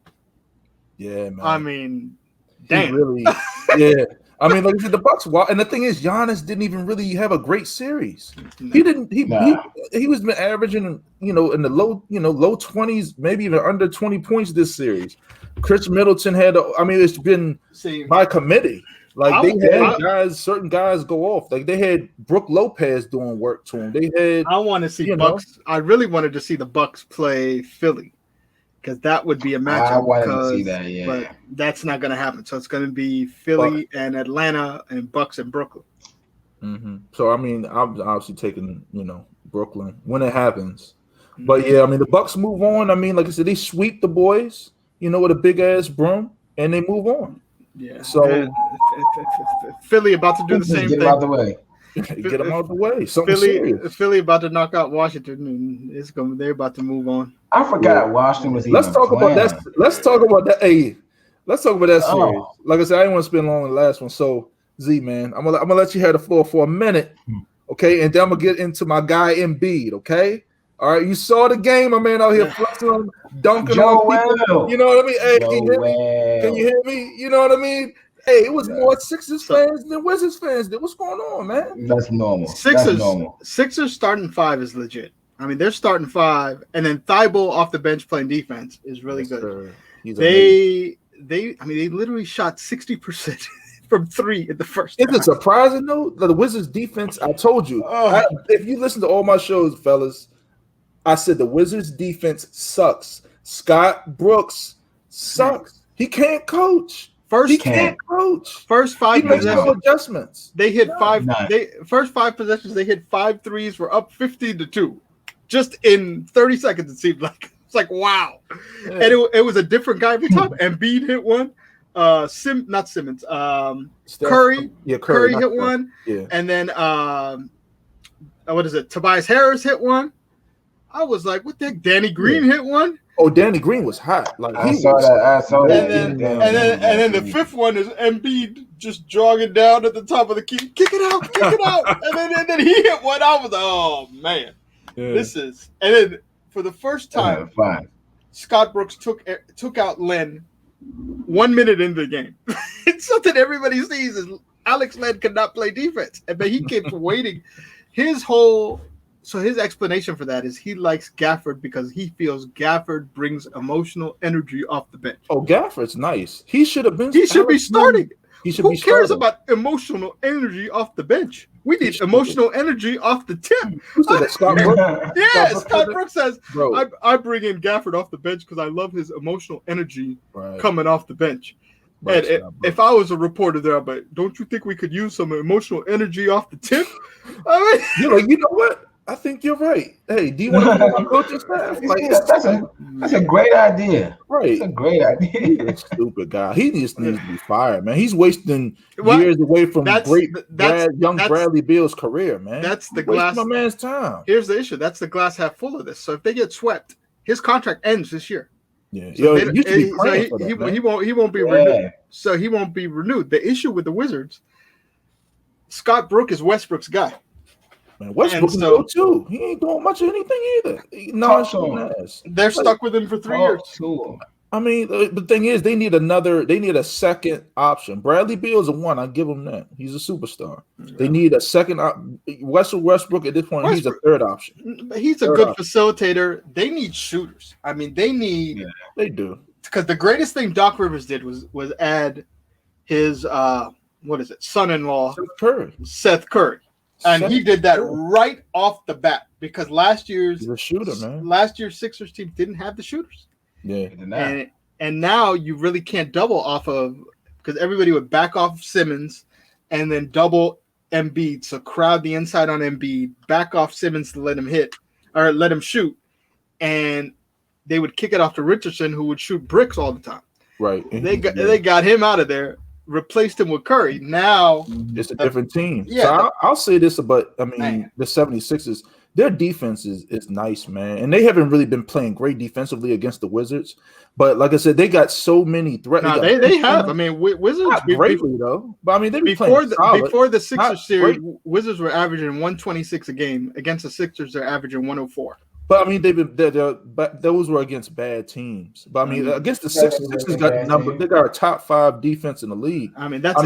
Yeah, man. I mean, damn. Yeah. I mean, like I said, the Bucks. And the thing is, Giannis didn't even really have a great series. No. He didn't. He was been averaging, in the low 20s, maybe even under 20 points this series. Chris Middleton had. It's been by committee. Like certain guys go off. Like they had Brook Lopez doing work to him. They had. I want to see Bucks. I really wanted to see the Bucks play Philly, because that would be a matchup. I wanted to see that, yeah. But that's not going to happen. So it's going to be Philly and Atlanta and Bucks and Brooklyn. Mm-hmm. So I'm obviously taking Brooklyn when it happens. Mm-hmm. But yeah, the Bucks move on. Like I said, they sweep the boys, with a big ass broom, and they move on. Yeah. So Philly about to do the same thing. Get them out the way. Get them out the way. Philly about to knock out Washington, and they're about to move on. I forgot Washington was. Let's talk about that. Let's talk about that. Hey, let's talk about that series. Like I said, I didn't want to spend long on the last one. So Z, man, I'm gonna let you have the floor for a minute, okay? And then I'm gonna get into my guy Embiid, okay? All right, you saw the game, my man out here flexing on, dunking on people. You know what I mean? Hey, can you hear me? You know what I mean? Hey, it was more Sixers fans than Wizards fans. What's going on, man? That's normal. Sixers starting 5 is legit. They're starting 5, and then Tebow off the bench playing defense is really good. They literally shot 60% from 3 in the first. Is it surprising though? The Wizards defense. I told you. If you listen to all my shows, fellas, I said the Wizards defense sucks. Scott Brooks sucks. He can't coach. He can't coach. First 5 possessions, adjustments. They hit 5. First 5 possessions, they hit 5 threes. We're up 15-2, just in 30 seconds. It seemed like it's like wow. Yeah. And it was a different guy every time. Embiid hit one. Not Simmons. Steph, Curry. yeah, Curry not hit Steph. one, Yeah. and then what is it? Tobias Harris hit one. I was like, what the heck? Danny Green hit one. Oh, Danny Green was hot. Like I he saw was. that. I saw that. And Yeah, then the fifth one is Embiid just jogging down at the top of the key. Kick it out. and then he hit one. I was like, oh man, this is. And then for the first time, Scott Brooks took out Len 1 minute into the game. It's something everybody sees is Alex Len could not play defense, but he kept waiting. So his explanation for that is he likes Gafford because he feels Gafford brings emotional energy off the bench. Oh, Gafford's nice. He should have been. He should be starting. Who cares about emotional energy off the bench? We need emotional energy off the tip. Who said that? Scott Brooks? Yeah, Scott Brooks says, I bring in Gafford off the bench because I love his emotional energy coming off the bench. Right, and if I was a reporter there, but don't you think we could use some emotional energy off the tip? I mean, you're like, you know what? I think you're right. Hey, do you want to be on my coaching staff? Like, that's a great idea. Right. That's a great idea. He's a stupid guy. He just needs to be fired, man. He's wasting years away from young Bradley Beal's career, man. That's the glass. My man's time. Here's the issue. That's the glass half full of this. So if they get swept, his contract ends this year. Yeah, so he won't be renewed. So he won't be renewed. The issue with the Wizards, Scott Brooks is Westbrook's guy. Man, Westbrook can go too. He ain't doing much of anything either. They're stuck with him for 3 years. I mean, the thing is, they need a second option. Bradley Beal's a one. I give him that. He's a superstar. Yeah. They need a second. Westbrook at this point, he's a third option. He's a good facilitator. They need shooters. I mean, they need. Yeah, they do. Because the greatest thing Doc Rivers did was add his son-in-law Seth Curry. And he did that right off the bat because he's a shooter, man. Last year's Sixers team didn't have the shooters. Yeah. And now you really can't double off of because everybody would back off Simmons and then double Embiid. So crowd the inside on Embiid, back off Simmons to let him hit or let him shoot. And they would kick it off to Richardson, who would shoot bricks all the time. Right. They got him out of there. Replaced him with Curry. Now it's a different team. Yeah, so I'll say this about the 76ers, their defense is nice, man. And they haven't really been playing great defensively against the Wizards. But like I said, they got so many threats. No, they have. I mean, Wizards not greatly though. But I mean, they've been before playing before the Sixers series, Wizards were averaging 126 a game. Against the Sixers, they're averaging 104. But I mean, those were against bad teams. But I mean, against the Sixers got the number. They got a top 5 defense in the league. I mean, that's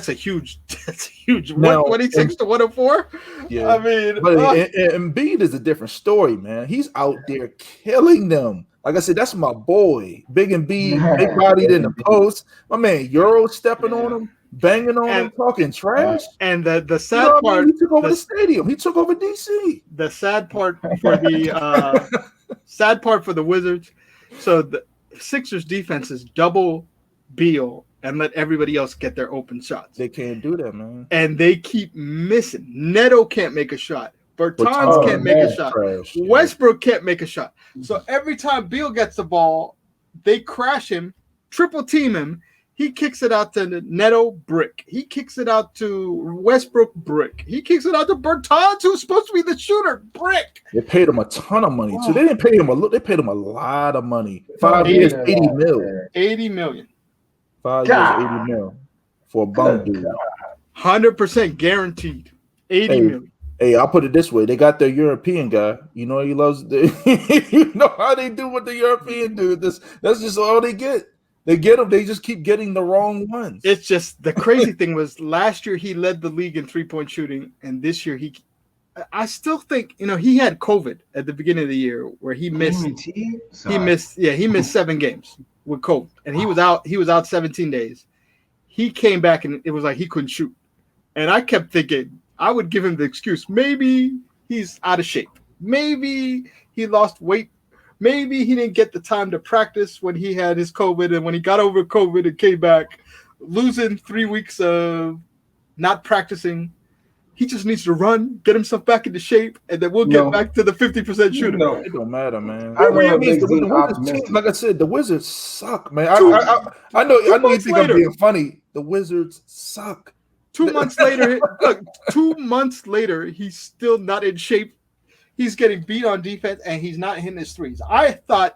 a huge. 126 to 104. Yeah, I mean, but Embiid is a different story, man. He's out there killing them. Like I said, that's my boy, Big Embiid, big bodied in the post. My man, Euro stepping on him. Banging on him, talking trash. And the sad part, he took over the stadium. He took over DC. The sad part for the Wizards. So the Sixers defense is double Beal and let everybody else get their open shots. They can't do that, man. And they keep missing. Neto can't make a shot. Bertans can't make a shot. Westbrook can't make a shot. So every time Beal gets the ball, they crash him, triple team him. He kicks it out to Neto, brick. He kicks it out to Westbrook, brick. He kicks it out to Bertans, who's supposed to be the shooter, brick. They paid him a ton of money too. They didn't pay him they paid him a lot of money. 5 years, 80 million. 80 million. 5 years, 80 million for a bum dude. 100% guaranteed. 80 million. Hey, I'll put it this way: they got their European guy. You know he loves. You know how they do with the European dude. That's just all they get. They get them. They just keep getting the wrong ones. It's just the crazy thing was last year he led the league in 3-point shooting, and this year I still think he had COVID at the beginning of the year where he missed. He missed 7 games with COVID, and he was out. He was out 17 days. He came back and it was like he couldn't shoot, and I kept thinking I would give him the excuse. Maybe he's out of shape. Maybe he lost weight. Maybe he didn't get the time to practice when he had his COVID, and when he got over COVID and came back, losing 3 weeks of not practicing, He just needs to run, get himself back into shape, and then we'll get back to the 50% shooting. No, It don't matter, man. I know The Wizards team, like I said, the Wizards suck, man. I know you think later. I'm being funny. The Wizards suck. 2 months later, look, 2 months later, he's still not in shape. He's getting beat on defense, and he's not hitting his threes. I thought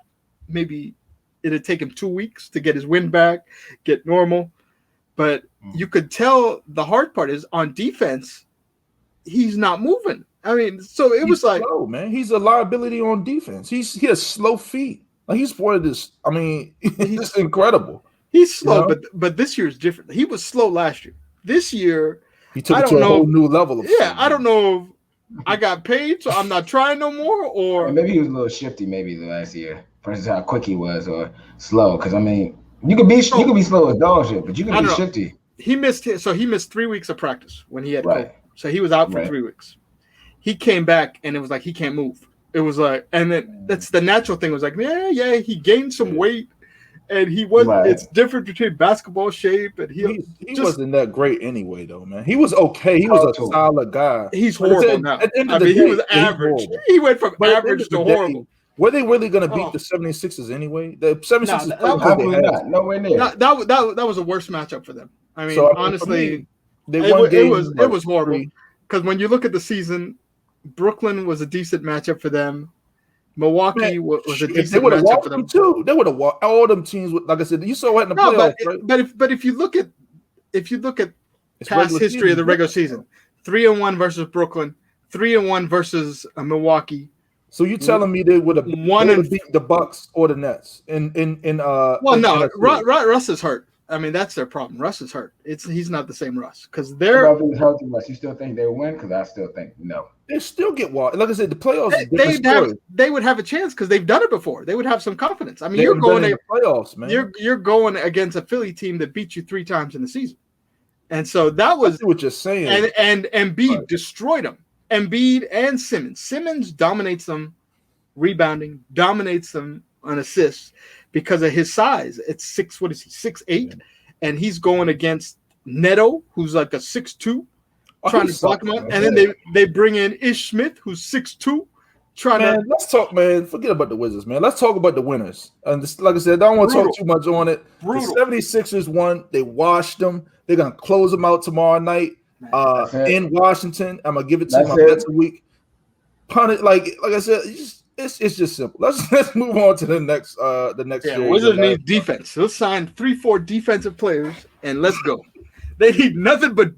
maybe it'd take him 2 weeks to get his wind back, get normal. But you could tell the hard part is on defense, he's not moving. I mean, so he's like slow, man. He's a liability on defense. He has slow feet. Like he's one of this. I mean, he's incredible. He's slow, but this year is different. He was slow last year. This year, he took it to a whole new level. I don't know if I got paid, so I'm not trying no more, or maybe he was a little shifty. Maybe the last year versus how quick he was, or slow. Because I mean, you could be slow as dog shit, but you can be shifty. He missed 3 weeks of practice when he had COVID. So he was out for 3 weeks. He came back and it was like he can't move. It was like, and then that's the natural thing. It was like, yeah, he gained some weight, and he was. It's different between basketball shape and he wasn't that great anyway, though, man. He was okay. He was a solid guy. He's horrible now. He was average. He went from average to horrible. Were they really going to beat the 76ers anyway? The 76ers nowhere near. That was a worse matchup for them. I mean, honestly, it was horrible. Because when you look at the season, Brooklyn was a decent matchup for them. Milwaukee was a decent matchup for them too. They would have walked all them teams. Like I said, you saw it in the playoffs. But if you look at past history of the regular season, 3-1 versus Brooklyn, 3-1 versus Milwaukee. So you telling me they would have beat the Bucks or the Nets Russ is hurt. I mean, that's their problem. Russ is hurt. He's not the same Russ because they're healthy. Russ, you still think they will win? Because I still think no. They still get walked. Like I said, the playoffs. They would have a chance because they've done it before. They would have some confidence. I mean, you're going to the playoffs, man. You're going against a Philly team that beat you 3 times in the season, and so that was what you're saying. And Embiid destroyed them. Embiid and Simmons. Simmons dominates them, rebounding, dominates them on assists. Because of his size, it's 6'8", and he's going against Neto, who's like a 6'2", trying to block him out. And then they bring in Ish Smith, who's 6'2", let's talk, man. Forget about the Wizards, man. Let's talk about the winners. And like I said, I don't want to talk too much on it. The 76ers won. They washed them. They're gonna close them out tomorrow night in Washington. I'm gonna give it to my bets a week. Punt it, like I said, it's just simple. Let's move on to the next series. Wizards need defense. Let's sign 3-4 defensive players and let's go. They need nothing but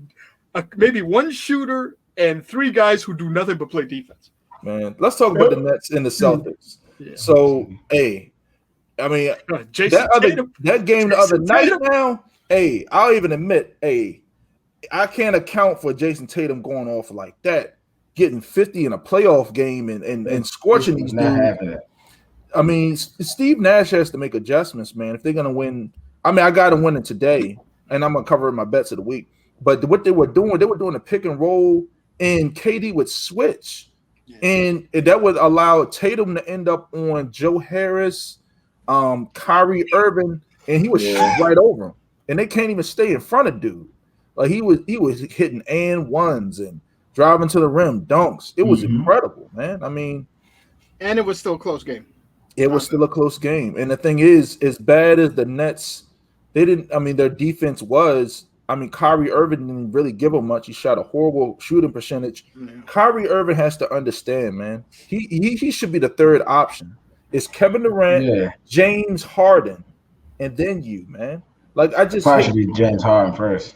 maybe one shooter and 3 guys who do nothing but play defense. Man, let's talk about the Nets and the Celtics. Yeah. So, I mean, that game the other night now, I'll even admit, I can't account for Jason Tatum going off like that. Getting 50 in a playoff game and scorching these dudes. I mean, Steve Nash has to make adjustments, man. If they're gonna win, I mean, I got them winning today, and I'm gonna cover my bets of the week. But what they were doing a pick and roll, and KD would switch, and that would allow Tatum to end up on Joe Harris, Kyrie Irving, and he would shoot right over him, and they can't even stay in front of dude. Like he was hitting and ones and driving to the rim, dunks. It was incredible, man. I mean, and it was still a close game. It was still a close game. And the thing is, as bad as the Nets, their defense was, Kyrie Irving didn't really give them much. He shot a horrible shooting percentage. Yeah. Kyrie Irving has to understand, man. He should be the third option. It's Kevin Durant, James Harden, and then you, man. Like I just probably should be James Harden first.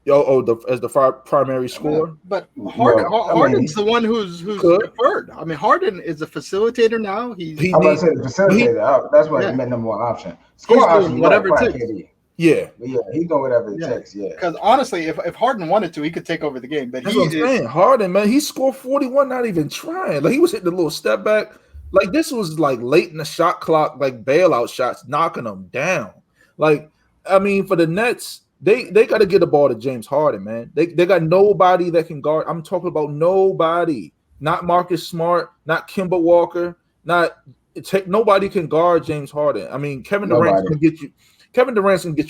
As the primary scorer, but Harden's the one who's deferred. I mean, Harden is a facilitator now. I'm about to say the facilitator. That's why he made number one option. Score option, whatever it takes. Yeah, he's doing whatever it takes. Yeah, because honestly, if Harden wanted to, he could take over the game. But that's what I'm saying. Harden, man, he scored 41, not even trying. Like he was hitting a little step back. Like this was like late in the shot clock, like bailout shots, knocking them down. Like I mean, for the Nets. They got to get the ball to James Harden, man. They got nobody that can guard. I'm talking about nobody. Not Marcus Smart, not Kemba Walker, nobody can guard James Harden. I mean, Kevin Durant can get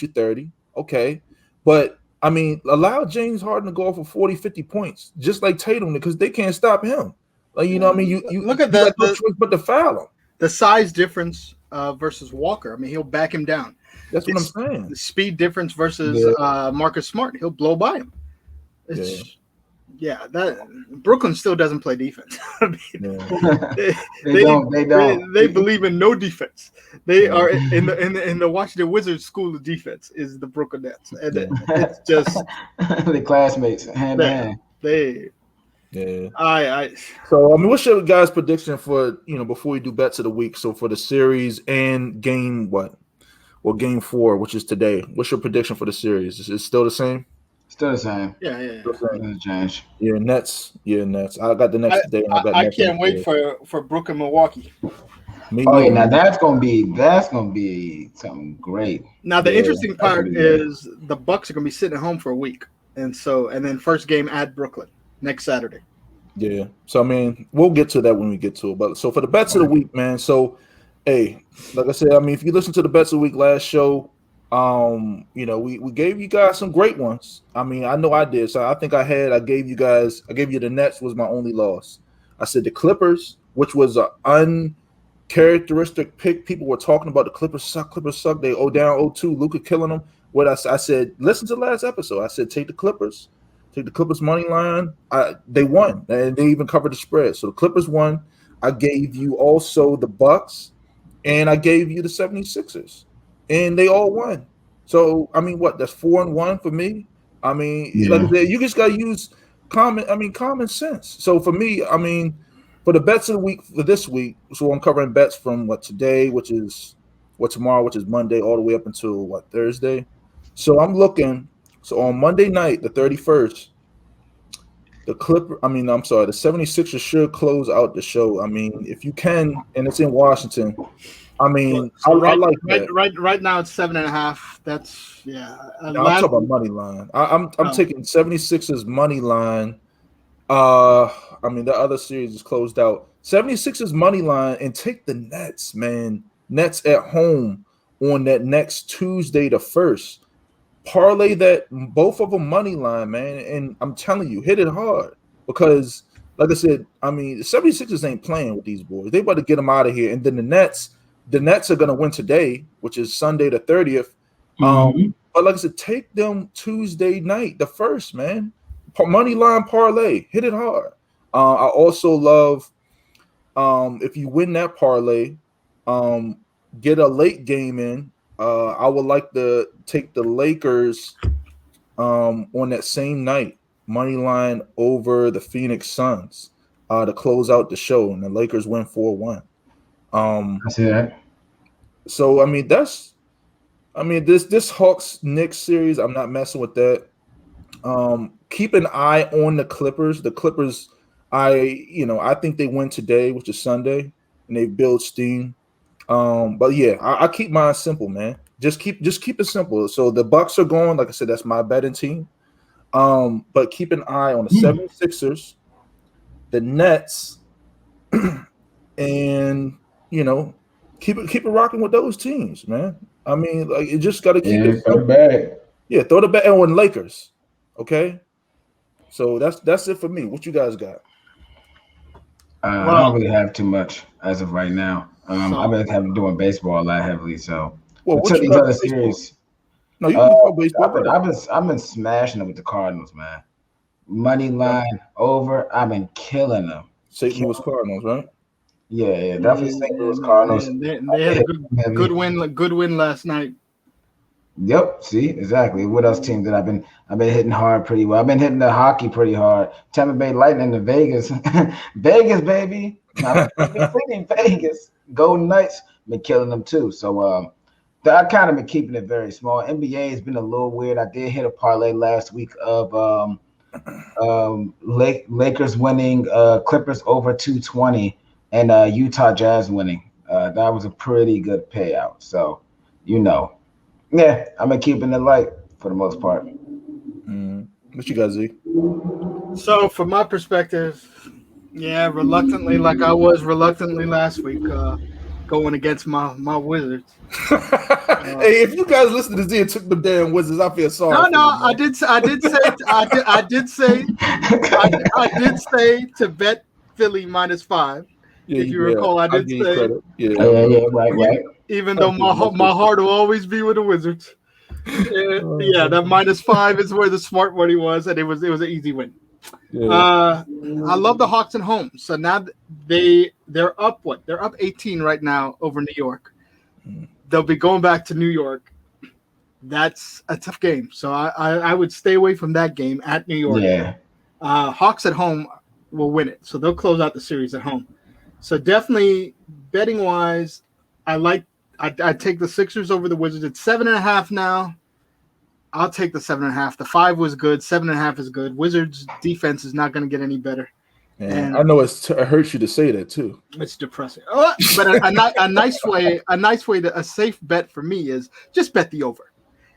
you 30, okay. But I mean, allow James Harden to go off for 40, 50 points, just like Tatum, because they can't stop him. Like, you know what I mean? You Look at you got no the choice but to foul him. the size difference versus Walker. I mean, he'll back him down. That's what I'm saying. The speed difference versus Marcus Smart, he'll blow by him. That Brooklyn still doesn't play defense. I mean, they believe in no defense. They are in the Washington Wizards school of defense is the Brooklyn Nets, and it's just the classmates hand in hand. So I mean, what's your guys' prediction for before we do bets of the week? So for the series and game game 4, which is today. What's your prediction for the series? Is it still the same? Still the same. Yeah. Doesn't change. Yeah, Nets. I got the Nets today. I can't wait for Brooklyn, Milwaukee. Now that's gonna be something great. Now the interesting part is the Bucks are gonna be sitting at home for a week, and then first game at Brooklyn next Saturday. Yeah. So I mean, we'll get to that when we get to it. But so for the bets of the week, man. So, hey, like I said, I mean, if you listen to the bets of the week last show. We gave you guys some great ones. I mean, I know I did. So I think I gave you the Nets was my only loss. I said the Clippers, which was an uncharacteristic pick. People were talking about the Clippers suck. They down 0-2. Luka killing them. I said, listen to the last episode. I said, take the Clippers money line. They won, and they even covered the spread. So the Clippers won. I gave you also the Bucks, and I gave you the 76ers. And they all won. So I mean, that's 4-1 for me. I mean, like I said, you just gotta use common sense. So for me, I mean, for the bets of the week for this week, so I'm covering bets from today, tomorrow, which is Monday, all the way up until Thursday. So I'm looking. So on Monday night, the 31st, the 76ers should close out the show. I mean, if you can, and it's in Washington. I mean, I like that. Right now it's 7.5. That's I'm talking about money line. I'm taking 76ers money line. I mean, the other series is closed out. 76ers money line, and take the Nets, man. Nets at home on that next Tuesday, the 1st. Parlay that both of them money line, man. And I'm telling you, hit it hard because, like I said, I mean, the 76ers ain't playing with these boys. They about to get them out of here, and then the Nets are going to win today, which is Sunday the 30th. But like I said, take them Tuesday night, the 1st, man. Money line parlay, hit it hard. I also love if you win that parlay, get a late game in. I would like to take the Lakers on that same night, money line over the Phoenix Suns to close out the show, and the Lakers win 4-1. I see that. So I mean, this Hawks Knicks series, I'm not messing with that. Keep an eye on the Clippers. The Clippers, I think they win today, which is Sunday, and they build steam. But yeah, I keep mine simple, man. Just keep it simple. So the Bucks are going, like I said, that's my betting team. But keep an eye on the 76ers, the Nets, and keep it rocking with those teams, man. I mean, like, you just got to keep it. Throw the bag. Yeah, throw the bag on Lakers. Okay, so that's it for me. What you guys got? I don't really have too much as of right now. I've been doing baseball a lot heavily, so until these other series. No, you can talk baseball. I've been smashing it with the Cardinals, man. Money line over. I've been killing them. St. Louis Cardinals, right? Yeah, definitely St. Louis Cardinals. They had a good win last night. Yep. See, exactly. What else team that I've been hitting hard pretty well? I've been hitting the hockey pretty hard. Tampa Bay Lightning to Vegas, Vegas baby. Vegas. Golden Knights been killing them too. So I kind of been keeping it very small. NBA has been a little weird. I did hit a parlay last week of Lakers winning, Clippers over 220, and Utah Jazz winning. That was a pretty good payout. So yeah, I've been keeping it light for the most part. What you guys do? So from my perspective, yeah, reluctantly, like I was reluctantly last week, going against my Wizards. Hey, if you guys listen to Z and took the damn Wizards, I feel sorry. No, for you, I did say to bet Philly -5. Yeah, If you recall, I give did you say, credit. Yeah, Right. even though my heart will always be with the Wizards. Yeah, that -5 is where the smart money was, and it was an easy win. Yeah. I love the Hawks at home. So now they're up what? They're up 18 right now over New York. They'll be going back to New York. That's a tough game. So I would stay away from that game at New York. Yeah. Hawks at home will win it. So they'll close out the series at home. So definitely betting wise, I take the Sixers over the Wizards. It's 7.5 now. I'll take the 7.5. The 5 was good. 7.5 is good. Wizards defense is not going to get any better. And I know it hurts you to say that too. It's depressing. But a nice way to a safe bet for me is just bet the over,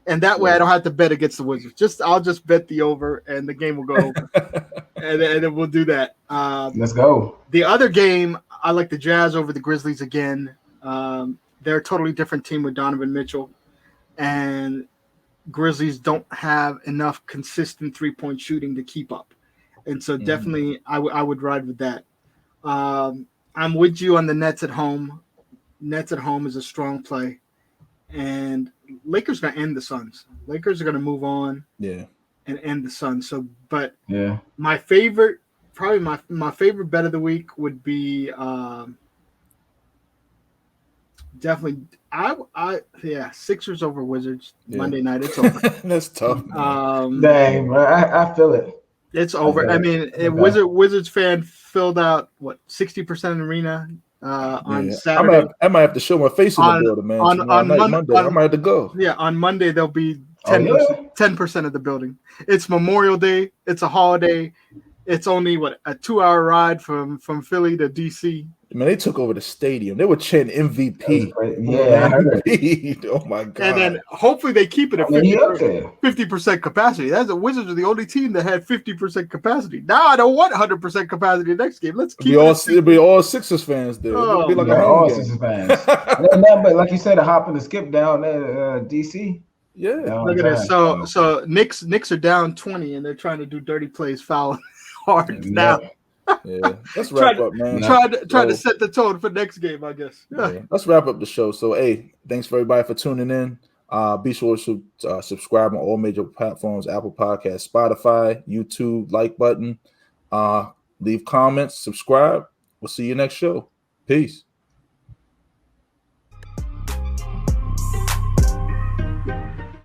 and that way I don't have to bet against the Wizards. I'll just bet the over, and the game will go over, and then we'll do that. Let's go. The other game, I like the Jazz over the Grizzlies again. They're a totally different team with Donovan Mitchell, and Grizzlies don't have enough consistent 3-point shooting to keep up. And so definitely I would ride with that. I'm with you on the Nets at home. Nets at home is a strong play. And Lakers are going to end the Suns. Lakers are going to move on and end the Suns. So, but my favorite, probably my favorite bet of the week would be definitely Sixers over Wizards Monday night. It's over. That's tough. Dang, bro, I feel it. It's over. I mean, Wizards fan filled out 60% arena on Saturday. I might have to show my face in the building, man. On Monday, I might have to go. Yeah, on Monday there'll be 10% of the building. It's Memorial Day. It's a holiday. It's only a 2-hour ride from Philly to DC. Man, they took over the stadium. They were chanting MVP. Yeah, MVP. Oh my god! And then hopefully they keep it at 50% capacity. That's the Wizards are the only team that had 50% capacity. Now I don't want 100% capacity next game. Let's keep it'll be all Sixers fans there. It'll be like all Sixers fans. But like you said, a hop and a skip down there, DC. Yeah, look at this. So Knicks are down 20, and they're trying to do dirty plays, foul hard now. Yeah, let's wrap up, man. Try to set the tone for next game, I guess. Yeah. Let's wrap up the show. So, hey, thanks for everybody for tuning in. Be sure to subscribe on all major platforms: Apple Podcasts, Spotify, YouTube, like button. Leave comments, subscribe. We'll see you next show. Peace.